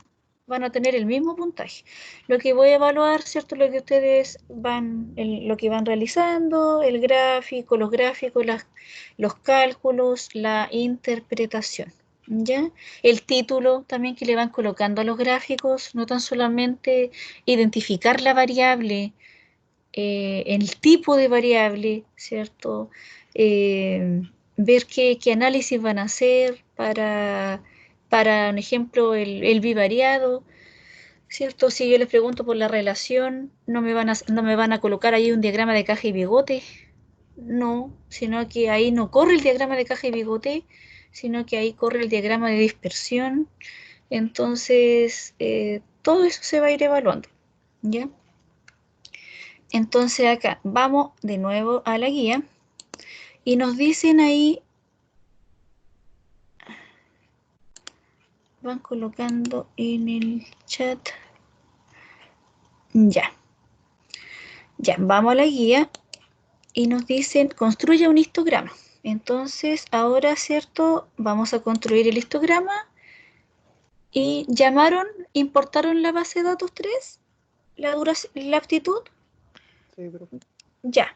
Speaker 1: Van a tener el mismo puntaje. Lo que voy a evaluar, ¿cierto? Lo que ustedes lo que van realizando, el gráfico, los gráficos, los cálculos, la interpretación, ¿ya? El título también que le van colocando a los gráficos, no tan solamente identificar la variable, el tipo de variable, ¿cierto? Ver qué análisis van a hacer para un ejemplo, el bivariado, ¿cierto? Si yo les pregunto por la relación, no me van a colocar ahí un diagrama de caja y bigote, no, sino que ahí no corre el diagrama de caja y bigote, sino que ahí corre el diagrama de dispersión. Entonces, todo eso se va a ir evaluando, ¿ya? Entonces acá vamos de nuevo a la guía y nos dicen ahí, van colocando en el chat, ya, vamos a la guía y nos dicen construye un histograma. Entonces ahora, ¿cierto? Vamos a construir el histograma y importaron la base de datos 3, la aptitud,
Speaker 7: Sí, pero
Speaker 1: ya.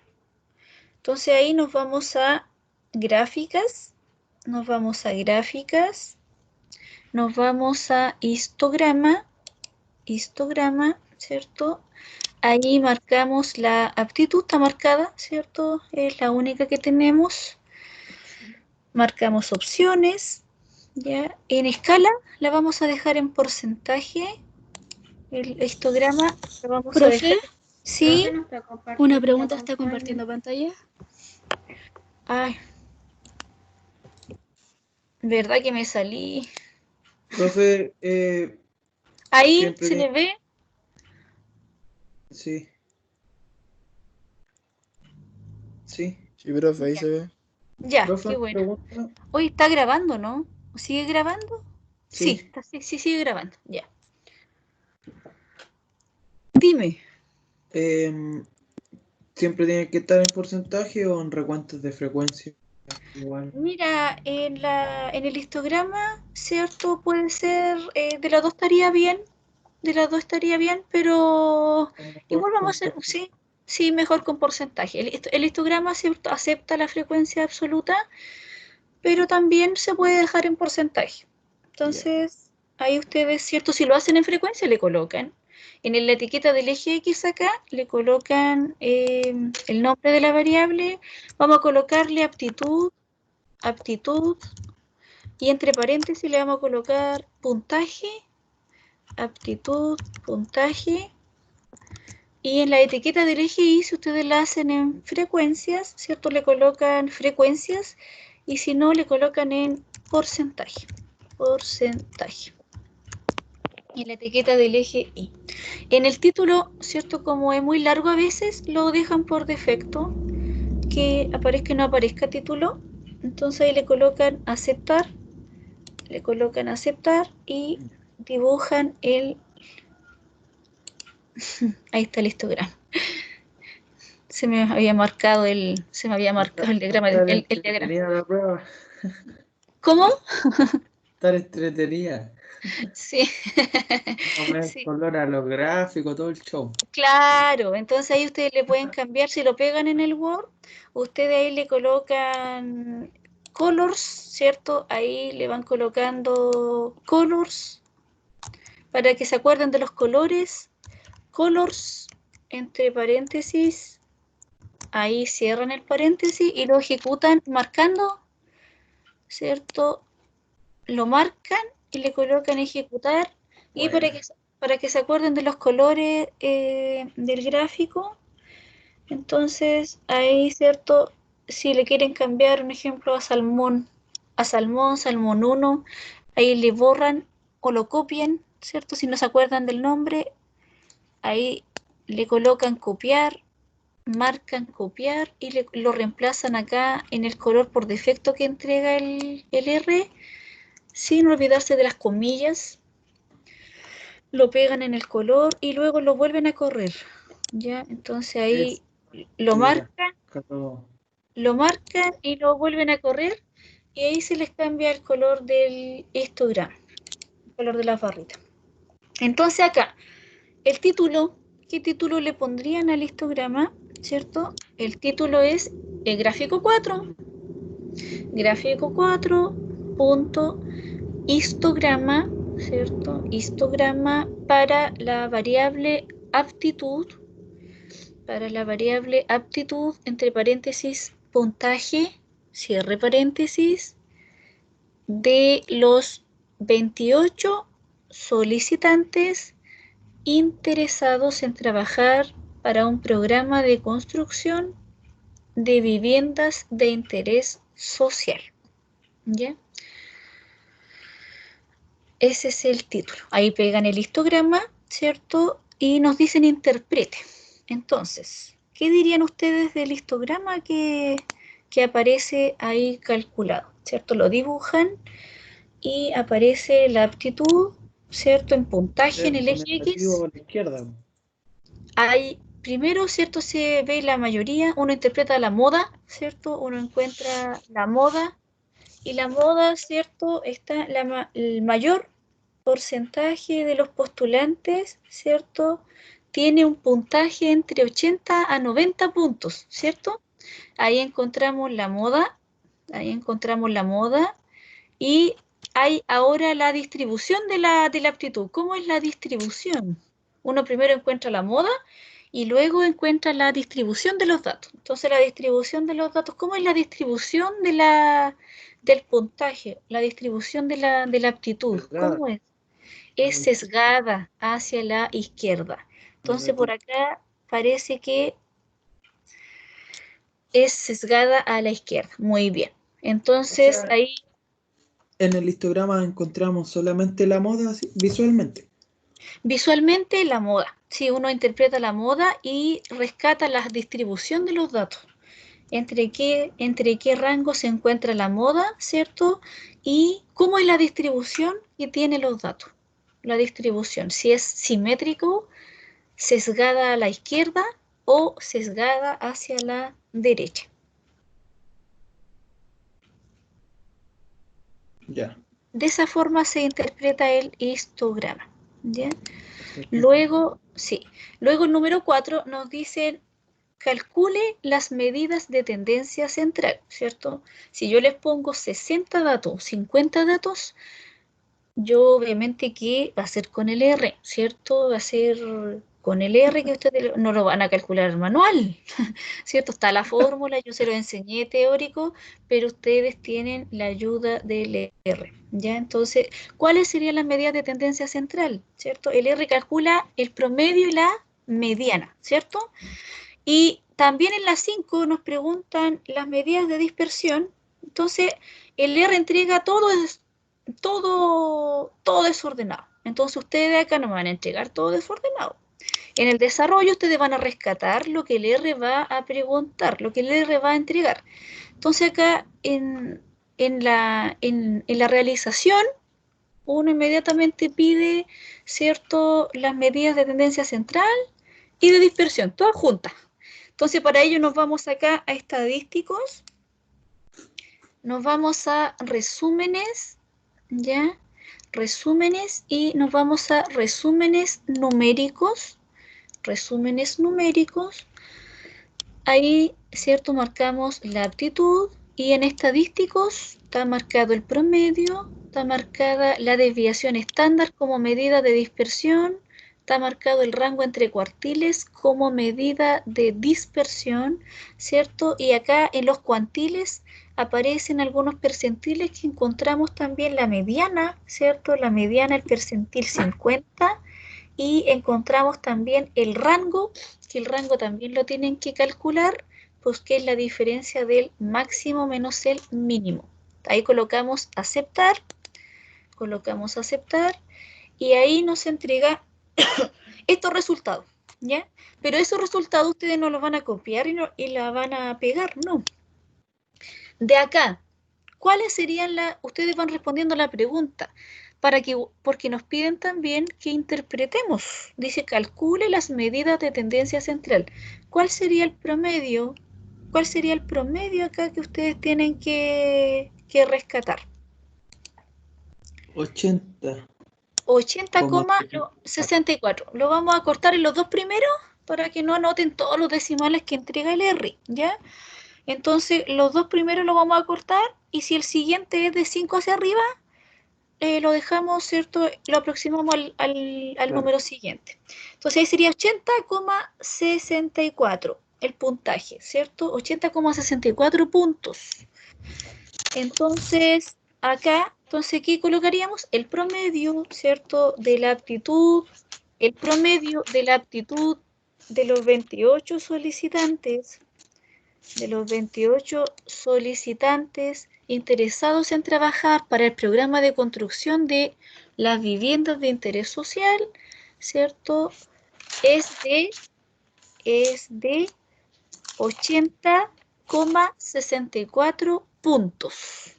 Speaker 1: Entonces ahí nos vamos a gráficas, nos vamos a gráficas, nos vamos a histograma, ¿cierto? Ahí marcamos la aptitud, está marcada, ¿cierto? Es la única que tenemos. Marcamos opciones, ¿ya? En escala la vamos a dejar en porcentaje. El histograma lo vamos a
Speaker 5: Profe,
Speaker 1: dejar. Sí,
Speaker 5: profe, no está compartiendo
Speaker 10: Una pregunta, ¿está
Speaker 5: pantalla.
Speaker 10: compartiendo pantalla?
Speaker 1: ay, verdad que me salí.
Speaker 2: Profe,
Speaker 1: Ahí
Speaker 2: siempre
Speaker 1: se
Speaker 2: tiene...
Speaker 1: le ve.
Speaker 2: Sí. Sí.
Speaker 3: Sí, profe, ahí
Speaker 1: Ya.
Speaker 3: se ve.
Speaker 1: Ya,
Speaker 2: Profe,
Speaker 1: qué
Speaker 2: una
Speaker 1: bueno.
Speaker 2: pregunta.
Speaker 1: Hoy está grabando, ¿no? ¿Sigue grabando? Sí,
Speaker 2: Sí.
Speaker 1: sí, sigue grabando. Ya. Dime.
Speaker 2: ¿Siempre tiene que estar en porcentaje o en recuentos de frecuencia? Igual.
Speaker 1: Mira, en el histograma, ¿cierto? Puede ser, de las dos estaría bien, pero
Speaker 2: Mejor
Speaker 1: igual vamos a
Speaker 2: con
Speaker 1: hacer,
Speaker 2: porcentaje.
Speaker 1: sí, mejor con porcentaje. El histograma, ¿cierto? Acepta la frecuencia absoluta, pero también se puede dejar en porcentaje. Entonces, ahí ustedes, ¿cierto? Si lo hacen en frecuencia, le colocan. En la etiqueta del eje X acá, le colocan el nombre de la variable. Vamos a colocarle aptitud, y entre paréntesis le vamos a colocar puntaje, aptitud, puntaje. Y en la etiqueta del eje Y, si ustedes la hacen en frecuencias, ¿cierto? Le colocan frecuencias, y si no, le colocan en porcentaje. En la etiqueta del eje Y. En el título, ¿cierto? Como es muy largo a veces, lo dejan por defecto, que aparezca y no aparezca título. Entonces ahí le colocan aceptar, y dibujan ahí está el histograma. Se me había marcado el diagrama.
Speaker 2: Estar
Speaker 1: El diagrama.
Speaker 2: entretenida la prueba.
Speaker 1: ¿Cómo?
Speaker 2: Estar entretenida.
Speaker 1: Sí.
Speaker 2: Vamos a ver
Speaker 1: Sí,
Speaker 2: color a los gráficos, todo el show.
Speaker 1: claro. Entonces ahí ustedes le pueden cambiar, si lo pegan en el Word, ustedes ahí le colocan colors, ¿cierto? Ahí le van colocando colors para que se acuerden de los colores. Colors, entre paréntesis, ahí cierran el paréntesis y lo ejecutan marcando, ¿cierto? Lo marcan y le colocan ejecutar. Y
Speaker 2: Bueno.
Speaker 1: para que se acuerden de los colores del gráfico, entonces ahí, ¿cierto? Si le quieren cambiar un ejemplo a salmón 1, ahí le borran o lo copian, ¿cierto? Si no se acuerdan del nombre, ahí le colocan copiar, marcan copiar y lo reemplazan acá en el color por defecto que entrega el R, sin olvidarse de las comillas. Lo pegan en el color y luego lo vuelven a correr. ¿Ya? Entonces ahí lo
Speaker 2: Mira,
Speaker 1: marcan,
Speaker 2: todo.
Speaker 1: y lo vuelven a correr, y ahí se les cambia el color del histograma, el color de la barrita. Entonces acá, el título, ¿qué título le pondrían al histograma? ¿Cierto? El título es el gráfico 4. Gráfico 4, punto, histograma, ¿cierto? Histograma para la variable aptitud, entre paréntesis, puntaje, cierre paréntesis, de los 28 solicitantes interesados en trabajar para un programa de construcción de viviendas de interés social. ¿Ya? Ese es el título. Ahí pegan el histograma, ¿cierto? Y nos dicen interprete. Entonces, ¿qué dirían ustedes del histograma que aparece ahí calculado? ¿Cierto? Lo dibujan y aparece la aptitud, ¿cierto? En puntaje en el eje X.
Speaker 2: A la izquierda.
Speaker 1: Hay, primero, ¿cierto? Se ve la mayoría, uno interpreta la moda, ¿cierto? Uno encuentra la moda, y la moda, ¿cierto? Está el mayor porcentaje de los postulantes, ¿cierto? Tiene un puntaje entre 80 a 90 puntos, ¿cierto? Ahí encontramos la moda, y hay ahora la distribución de la aptitud. ¿Cómo es la distribución? Uno primero encuentra la moda y luego encuentra la distribución de los datos. Entonces, la distribución de los datos, ¿cómo es la distribución del puntaje, la distribución de la aptitud,
Speaker 2: Sesgada.
Speaker 1: ¿cómo es? Es sesgada hacia la izquierda. Entonces por acá parece que es sesgada a la izquierda. Muy bien. Entonces
Speaker 2: O sea,
Speaker 1: ahí
Speaker 2: En el histograma encontramos solamente la moda así, visualmente.
Speaker 1: visualmente la moda. Si uno interpreta la moda y rescata la distribución de los datos. Entre qué rango se encuentra la moda, ¿cierto? Y cómo es la distribución que tiene los datos. La distribución, si es simétrico, sesgada a la izquierda o sesgada hacia la derecha.
Speaker 2: Ya.
Speaker 1: De esa forma se interpreta el histograma. ¿Ya? Luego el número 4 nos dice calcule las medidas de tendencia central, ¿cierto? Si yo les pongo 60 datos, 50 datos, yo obviamente que va a ser con el R, ¿cierto? Va a ser con el R que ustedes no lo van a calcular manual, ¿cierto? Está la fórmula, yo se lo enseñé teórico, pero ustedes tienen la ayuda del R, ¿ya? Entonces, ¿cuáles serían las medidas de tendencia central, ¿cierto? El R calcula el promedio y la mediana, ¿cierto? Y también en la 5 nos preguntan las medidas de dispersión. Entonces, el R entrega todo desordenado. Entonces, ustedes acá no me van a entregar todo desordenado. En el desarrollo, ustedes van a rescatar lo que el R va a preguntar, lo que el R va a entregar. Entonces, acá en la realización, uno inmediatamente pide, ¿cierto?, las medidas de tendencia central y de dispersión, todas juntas. Entonces, para ello nos vamos acá a estadísticos, nos vamos a resúmenes, ¿ya? Resúmenes y nos vamos a resúmenes numéricos. Ahí, ¿cierto? Marcamos la aptitud y en estadísticos está marcado el promedio, está marcada la desviación estándar como medida de dispersión, está marcado el rango entre cuartiles como medida de dispersión, ¿cierto? Y acá en los cuantiles aparecen algunos percentiles que encontramos también la mediana, ¿cierto? La mediana, el percentil 50, y encontramos también el rango, que el rango también lo tienen que calcular, pues que es la diferencia del máximo menos el mínimo. Ahí colocamos aceptar, y ahí nos entrega estos resultados, ¿ya? Pero esos resultados ustedes no los van a copiar y la van a pegar, no. De acá, ¿cuáles serían ustedes van respondiendo a la pregunta, porque nos piden también que interpretemos. Dice, calcule las medidas de tendencia central. ¿Cuál sería el promedio? ¿Cuál sería el promedio acá que ustedes tienen que rescatar?
Speaker 2: 80.
Speaker 1: 80,64. Lo vamos a cortar en los dos primeros para que no anoten todos los decimales que entrega el R, ¿ya? Entonces, los dos primeros los vamos a cortar y si el siguiente es de 5 hacia arriba, lo dejamos, ¿cierto? Lo aproximamos al número siguiente. Entonces, ahí sería 80,64 el puntaje, ¿cierto? 80,64 puntos. Entonces, acá, ¿qué colocaríamos? El promedio, ¿cierto? De la aptitud, el promedio de la aptitud de los 28 solicitantes, interesados en trabajar para el programa de construcción de las viviendas de interés social, ¿cierto? Es de 80,64 puntos.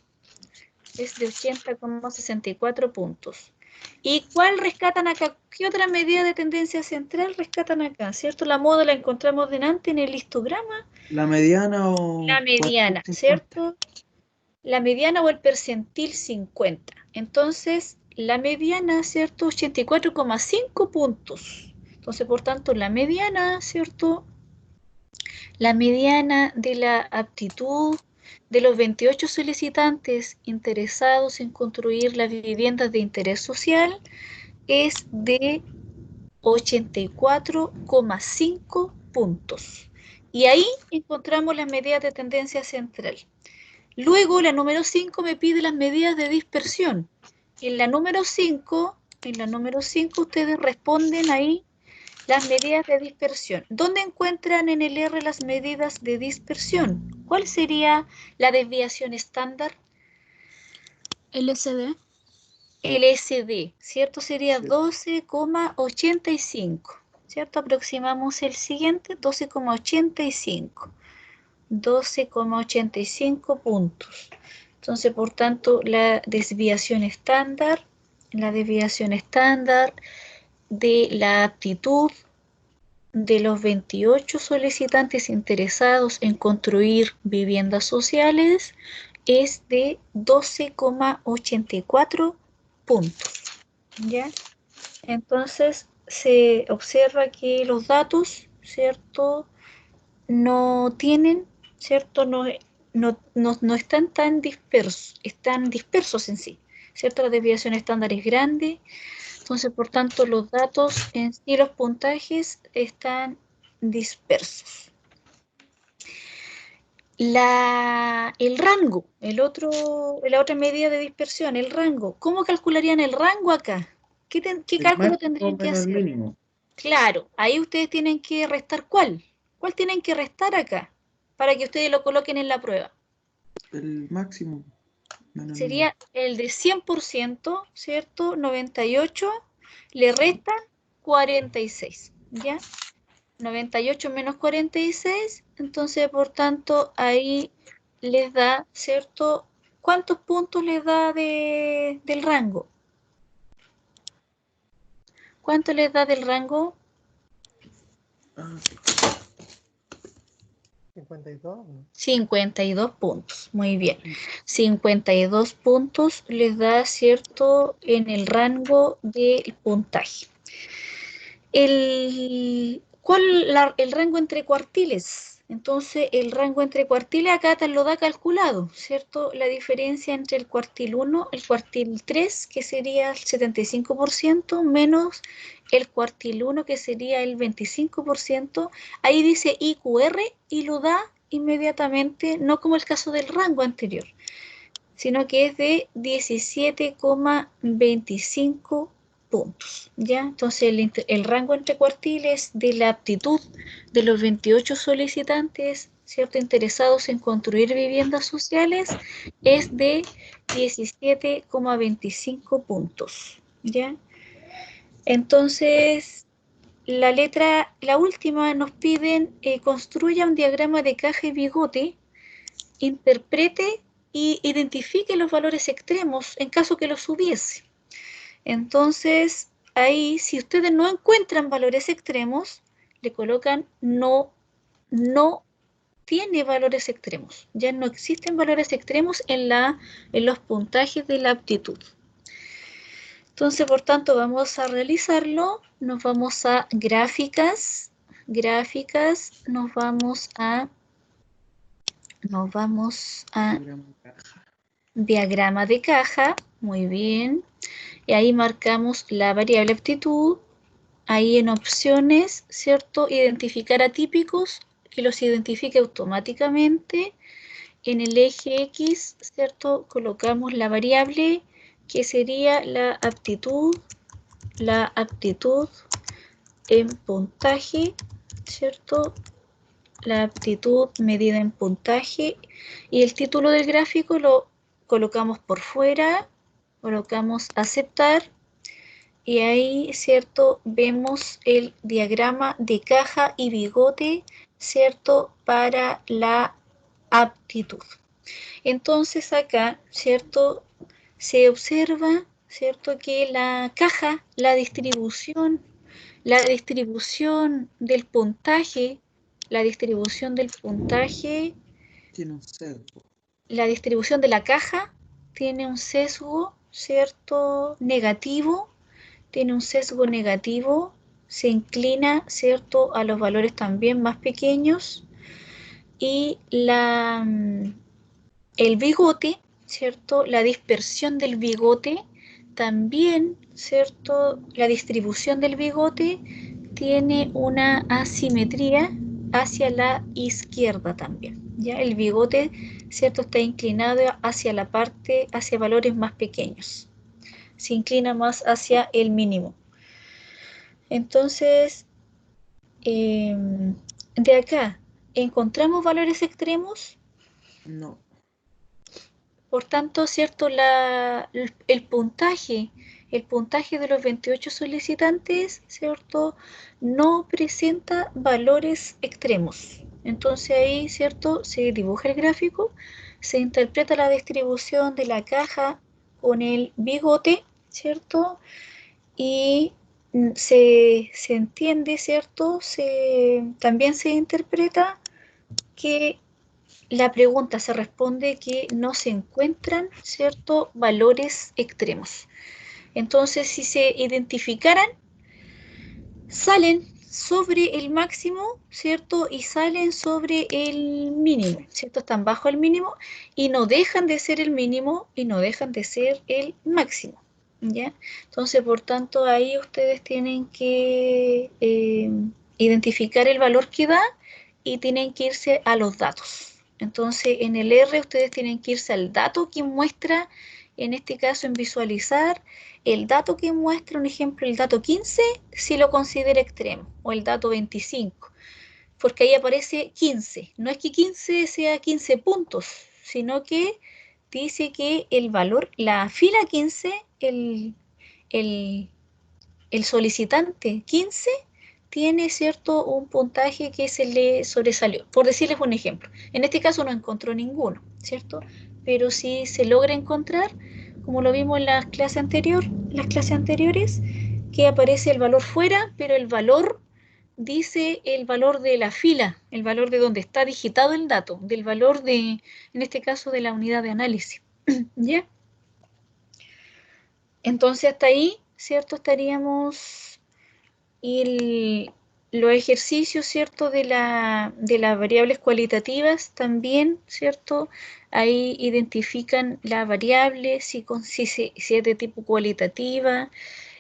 Speaker 1: Es de 80,64 puntos. ¿Y cuál rescatan acá? ¿Qué otra medida de tendencia central rescatan acá? ¿Cierto? La moda la encontramos delante en el histograma.
Speaker 2: ¿La mediana o...?
Speaker 1: La mediana,
Speaker 2: 50?
Speaker 1: ¿cierto? La mediana o el percentil 50. Entonces, la mediana, ¿cierto? 84,5 puntos. Entonces, por tanto, la mediana, ¿cierto? La mediana de la aptitud de los 28 solicitantes interesados en construir las viviendas de interés social es de 84,5 puntos. Y ahí encontramos las medidas de tendencia central. Luego, la número 5 me pide las medidas de dispersión. En la número 5, ustedes responden ahí las medidas de dispersión. ¿Dónde encuentran en el R las medidas de dispersión? ¿Cuál sería la desviación estándar?
Speaker 10: LSD.
Speaker 1: LSD, ¿cierto? Sería 12,85, ¿cierto? Aproximamos el siguiente, 12,85. 12,85 puntos. Entonces, por tanto, la desviación estándar de la aptitud de los 28 solicitantes interesados en construir viviendas sociales es de 12,84 puntos. ¿Ya? Entonces, se observa que los datos, ¿cierto?, no tienen, ¿cierto?, no están tan dispersos, están dispersos en sí, ¿cierto? La desviación estándar es grande, entonces, por tanto, los datos en sí, los puntajes están dispersos. El rango, la otra medida de dispersión, el rango. ¿Cómo calcularían el rango acá? ¿Qué cálculo tendrían que hacer?
Speaker 2: Mínimo.
Speaker 1: Claro, ahí ustedes tienen que restar ¿cuál? ¿Cuál tienen que restar acá? Para que ustedes lo coloquen en la prueba.
Speaker 2: El máximo.
Speaker 1: Sería el de 100%, ¿cierto? 98, le restan 46, ¿ya? 98 menos 46, entonces, por tanto, ahí les da, ¿cierto? ¿Cuántos puntos les da del rango? ¿Cuánto les da del rango?
Speaker 6: 52.
Speaker 1: 52 puntos, muy bien. 52 puntos les da, ¿cierto?, en el rango del puntaje. El rango entre cuartiles. Entonces, el rango entre cuartiles acá te lo da calculado, ¿cierto? La diferencia entre el cuartil 1, el cuartil 3, que sería el 75%, menos el cuartil 1, que sería el 25%. Ahí dice IQR y lo da inmediatamente, no como el caso del rango anterior, sino que es de 17,25 puntos, ¿ya? Entonces, el rango entre cuartiles de la aptitud de los 28 solicitantes, ¿cierto?, interesados en construir viviendas sociales es de 17,25 puntos, ¿ya? Entonces, la última nos piden construya un diagrama de caja y bigote, interprete y identifique los valores extremos en caso que los hubiese. Entonces, ahí, si ustedes no encuentran valores extremos, le colocan no tiene valores extremos. Ya no existen valores extremos en los puntajes de la aptitud. Entonces, por tanto, vamos a realizarlo. Nos vamos a gráficas, nos vamos a diagrama de caja, muy bien. Y ahí marcamos la variable aptitud. Ahí en opciones, ¿cierto? Identificar atípicos, que los identifique automáticamente. En el eje X, ¿cierto? Colocamos la variable que sería la aptitud en puntaje, ¿cierto? La aptitud medida en puntaje, y el título del gráfico lo colocamos por fuera, colocamos aceptar, y ahí, ¿cierto?, vemos el diagrama de caja y bigote, ¿cierto?, para la aptitud. Entonces acá, ¿cierto?, se observa, ¿cierto?, que la caja, la distribución del puntaje,
Speaker 2: tiene un sesgo.
Speaker 1: La distribución de la caja tiene un sesgo, ¿cierto?, negativo, se inclina, ¿cierto?, a los valores también más pequeños, y el bigote, ¿cierto?, la dispersión del bigote también, ¿cierto?, la distribución del bigote tiene una asimetría hacia la izquierda también, ¿ya? El bigote ¿cierto? Está inclinado hacia valores más pequeños. Se inclina más hacia el mínimo. Entonces, de acá, ¿encontramos valores extremos?
Speaker 2: No.
Speaker 1: Por tanto, ¿cierto? El puntaje de los 28 solicitantes, ¿cierto? No presenta valores extremos. Entonces ahí, ¿cierto? Se dibuja el gráfico, se interpreta la distribución de la caja con el bigote, ¿cierto? Y se entiende, ¿cierto? También se interpreta que la pregunta se responde que no se encuentran, ¿cierto?, valores extremos. Entonces, si se identificaran, salen sobre el máximo, ¿cierto? Y salen sobre el mínimo, ¿cierto? Están bajo el mínimo y no dejan de ser el mínimo y no dejan de ser el máximo, ¿ya? Entonces, por tanto, ahí ustedes tienen que identificar el valor que da y tienen que irse a los datos. Entonces, en el R ustedes tienen que irse al dato que muestra, en este caso en visualizar, el dato que muestra, un ejemplo, el dato 15, si lo considera extremo, o el dato 25, porque ahí aparece 15. No es que 15 sea 15 puntos, sino que dice que el valor, la fila 15, el solicitante 15 tiene, ¿cierto?, un puntaje que se le sobresalió. Por decirles un ejemplo, en este caso no encontró ninguno, ¿cierto? Pero si se logra encontrar, como lo vimos en las clases anteriores, que aparece el valor fuera, pero el valor dice el valor de la fila, el valor de donde está digitado el dato, del valor de, en este caso, de la unidad de análisis. ¿Ya? Entonces hasta ahí, ¿cierto? Estaríamos y los ejercicios, ¿cierto? De las variables cualitativas también, ¿cierto? Ahí identifican la variable, si es de tipo cualitativa,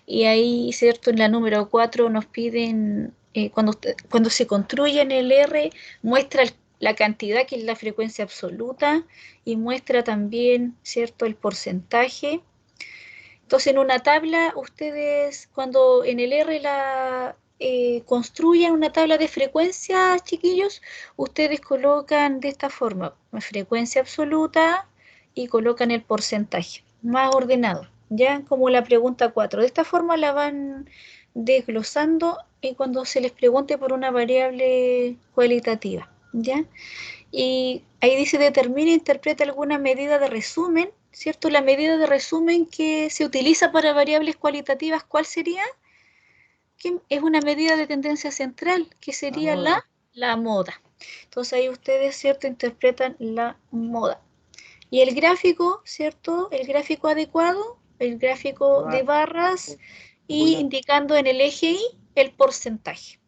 Speaker 1: y ahí, ¿cierto? En la número 4 nos piden, cuando se construye en el R, muestra la cantidad, que es la frecuencia absoluta, y muestra también, ¿cierto? El porcentaje. Entonces, en una tabla, ustedes, cuando en el R construyan una tabla de frecuencias, chiquillos, ustedes colocan de esta forma, frecuencia absoluta y colocan el porcentaje, más ordenado, ya como la pregunta 4. De esta forma la van desglosando cuando se les pregunte por una variable cualitativa, ¿ya? Y ahí dice determina e interpreta alguna medida de resumen, ¿cierto? La medida de resumen que se utiliza para variables cualitativas, ¿cuál sería? Que es una medida de tendencia central, que sería la moda. Entonces ahí ustedes, ¿cierto?, interpretan la moda. Y el gráfico, ¿cierto? El gráfico adecuado, el gráfico de barras y indicando en el eje Y el porcentaje.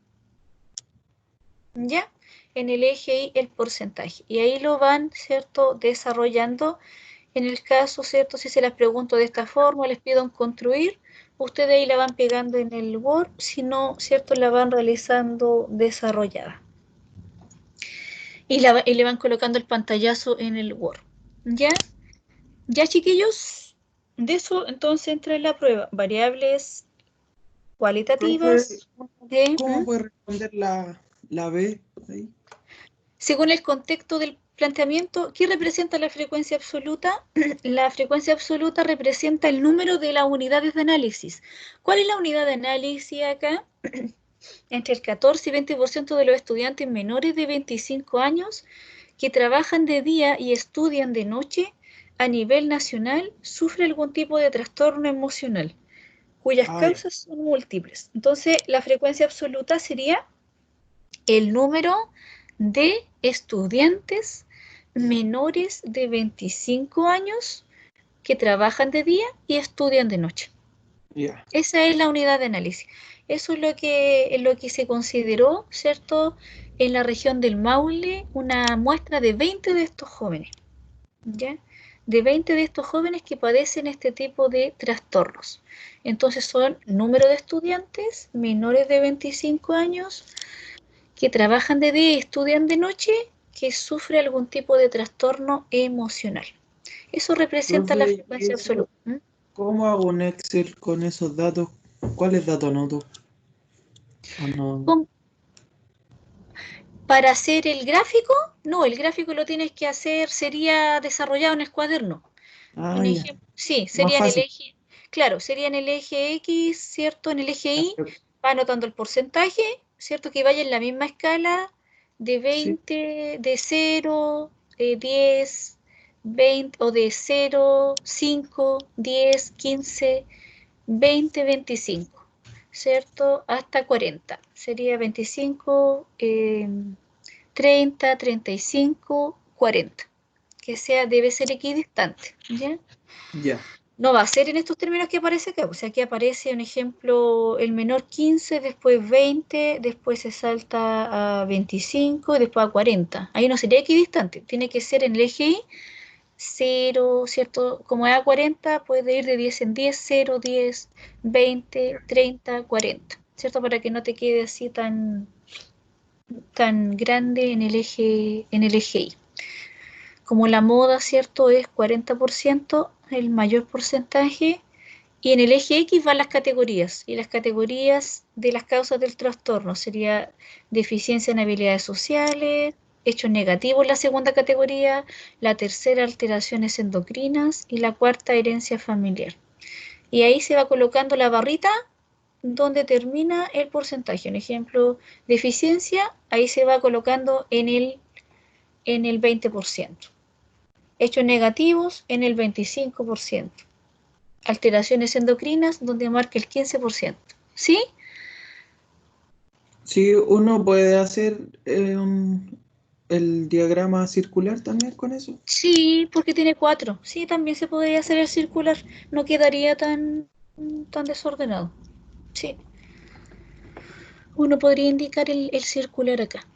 Speaker 1: ¿Ya? En el eje Y el porcentaje. Y ahí lo van, ¿cierto?, desarrollando. En el caso, ¿cierto?, si se las pregunto de esta forma, les pido un construir, ustedes ahí la van pegando en el Word, si no, ¿cierto?, la van realizando desarrollada. Y le van colocando el pantallazo en el Word. ¿Ya? ¿Ya, chiquillos? De eso, entonces, entra en la prueba. Variables cualitativas.
Speaker 2: ¿Cómo puede responder la B ahí?
Speaker 1: Según el contexto del planteamiento, ¿qué representa la frecuencia absoluta? La frecuencia absoluta representa el número de las unidades de análisis. ¿Cuál es la unidad de análisis acá? Entre el 14 y 20% de los estudiantes menores de 25 años que trabajan de día y estudian de noche a nivel nacional sufren algún tipo de trastorno emocional, cuyas causas son múltiples. Entonces, la frecuencia absoluta sería el número de estudiantes menores de 25 años que trabajan de día y estudian de noche. Esa es la unidad de análisis. Eso es lo que se consideró, ¿cierto?, en la región del Maule, una muestra de 20 de estos jóvenes, ¿ya? De 20 de estos jóvenes que padecen este tipo de trastornos. Entonces son número de estudiantes menores de 25 años que trabajan de día y estudian de noche, que sufre algún tipo de trastorno emocional. Eso representa la
Speaker 2: Profe, ¿y
Speaker 1: frecuencia
Speaker 2: eso
Speaker 1: absoluta. ¿Mm?
Speaker 2: cómo hago un Excel con esos datos? ¿Cuáles datos anoto? ¿O no?
Speaker 1: Con- Para hacer el gráfico, no, el gráfico lo tienes que hacer, sería desarrollado en el cuaderno.
Speaker 2: Ah,
Speaker 1: Un
Speaker 2: ya.
Speaker 1: ejemplo, sí,
Speaker 2: Más
Speaker 1: sería en el
Speaker 2: fácil.
Speaker 1: eje, claro, sería en el eje X, ¿cierto? En el eje
Speaker 2: Ya,
Speaker 1: Y, va anotando el porcentaje, ¿cierto? Que vaya en la misma escala de
Speaker 2: sí,
Speaker 1: 20, de 0, 10, 20, o de 0, 5, 10, 15, 20, 25, ¿cierto? Hasta 40. Sería 25, 30, 35, 40. Que sea, debe ser equidistante, ¿ya?
Speaker 2: ya.
Speaker 1: No va a ser en estos términos que aparece acá. O sea, aquí aparece un ejemplo, el menor 15, después 20, después se salta a 25 y después a 40. Ahí no sería equidistante. Tiene que ser en el eje Y, 0, ¿cierto? Como es a 40, puede ir de 10 en 10, 0, 10, 20, 30, 40, ¿cierto? Para que no te quede así tan grande en el eje Y. Como la moda, ¿cierto? Es 40%, el mayor porcentaje. Y en el eje X van las categorías, y las categorías de las causas del trastorno sería deficiencia en habilidades sociales, hechos negativos la segunda categoría, la tercera alteraciones endocrinas y la cuarta herencia familiar. Y ahí se va colocando la barrita donde termina el porcentaje. Un ejemplo, deficiencia, ahí se va colocando en el 20%. Hechos negativos en el 25%. Alteraciones endocrinas donde marca el 15%. ¿Sí?
Speaker 2: Sí, uno puede hacer el diagrama circular también con eso.
Speaker 1: Sí, porque tiene 4. Sí, también se podría hacer el circular. No quedaría tan desordenado. Sí. Uno podría indicar el circular acá.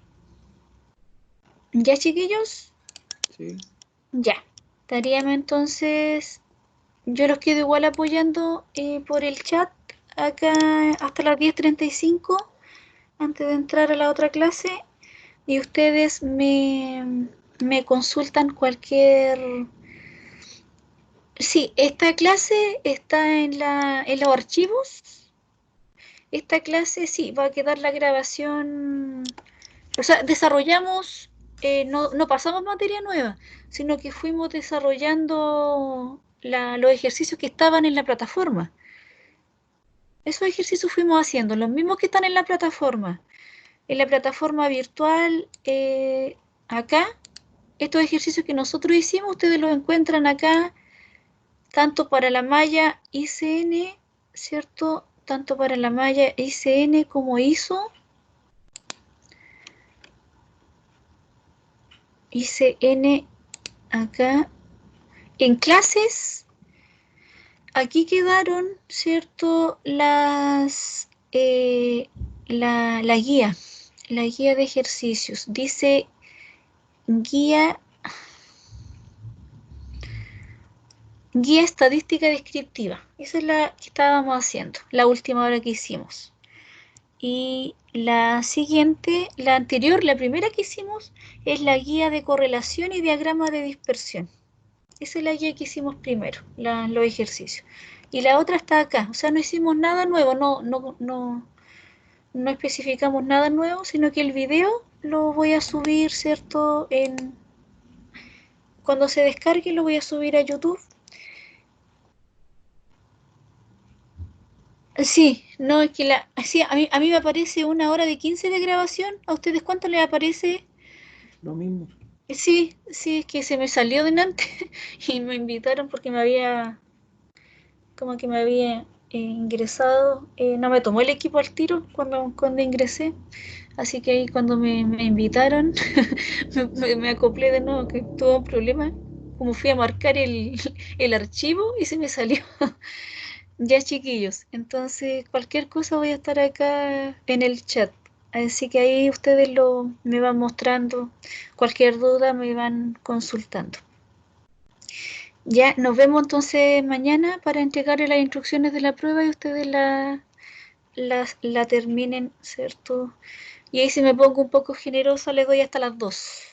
Speaker 1: ¿Ya, chiquillos?
Speaker 2: Sí,
Speaker 1: Ya. Estaríamos entonces. Yo los quedo igual apoyando por el chat acá hasta las 10:35 antes de entrar a la otra clase. Y ustedes me consultan cualquier. Sí, esta clase está en los archivos. Esta clase sí, va a quedar la grabación. O sea, desarrollamos, no pasamos materia nueva, sino que fuimos desarrollando los ejercicios que estaban en la plataforma. Esos ejercicios fuimos haciendo, los mismos que están en la plataforma. En la plataforma virtual, acá, estos ejercicios que nosotros hicimos, ustedes los encuentran acá, tanto para la malla ICN, ¿cierto? Tanto para la malla ICN como ICN acá. En clases, aquí quedaron, ¿cierto? La guía de ejercicios. Dice guía Guía estadística descriptiva. Esa es la que estábamos haciendo, la última hora que hicimos. Y la siguiente, la anterior, la primera que hicimos, es la guía de correlación y diagrama de dispersión. Esa es la guía que hicimos primero, los ejercicios. Y la otra está acá. O sea, no hicimos nada nuevo, no especificamos nada nuevo, sino que el video lo voy a subir, ¿cierto? Cuando se descargue lo voy a subir a YouTube. Sí, no, es que sí, a mí me aparece 1 hora de 15 de grabación. ¿A ustedes cuánto les aparece?
Speaker 2: lo mismo.
Speaker 1: Sí, sí, es que se me salió delante y me invitaron porque como que me había ingresado. No me tomó el equipo al tiro cuando ingresé. Así que ahí cuando me invitaron, me acoplé de nuevo, que tuvo un problema. Como fui a marcar el archivo y se me salió. Ya, chiquillos, entonces cualquier cosa voy a estar acá en el chat. Así que ahí ustedes me van mostrando, cualquier duda me van consultando. Ya, nos vemos entonces mañana para entregarle las instrucciones de la prueba y ustedes la terminen, ¿cierto? Y ahí si me pongo un poco generosa les doy hasta las 2.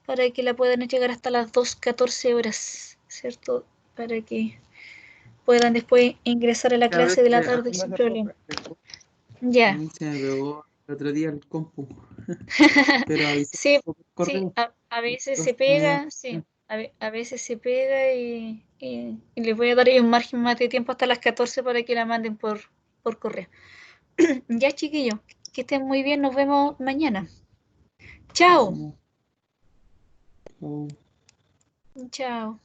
Speaker 1: para que la puedan llegar hasta las 2:14 horas, ¿cierto? Para que puedan después ingresar a la clase de la tarde sin problema.
Speaker 2: A
Speaker 1: Ya,
Speaker 2: mí se me pegó el otro día el compu. Pero avisé
Speaker 1: sí,
Speaker 2: por
Speaker 1: sí,
Speaker 2: correo.
Speaker 1: a veces se
Speaker 2: Entonces, no me
Speaker 1: pega, sí, a veces se pega y les voy a dar ahí un margen más de tiempo hasta las 14 para que la manden por correo. Ya, chiquillos, que estén muy bien, nos vemos mañana. Chao.
Speaker 2: Chao.
Speaker 1: Chao.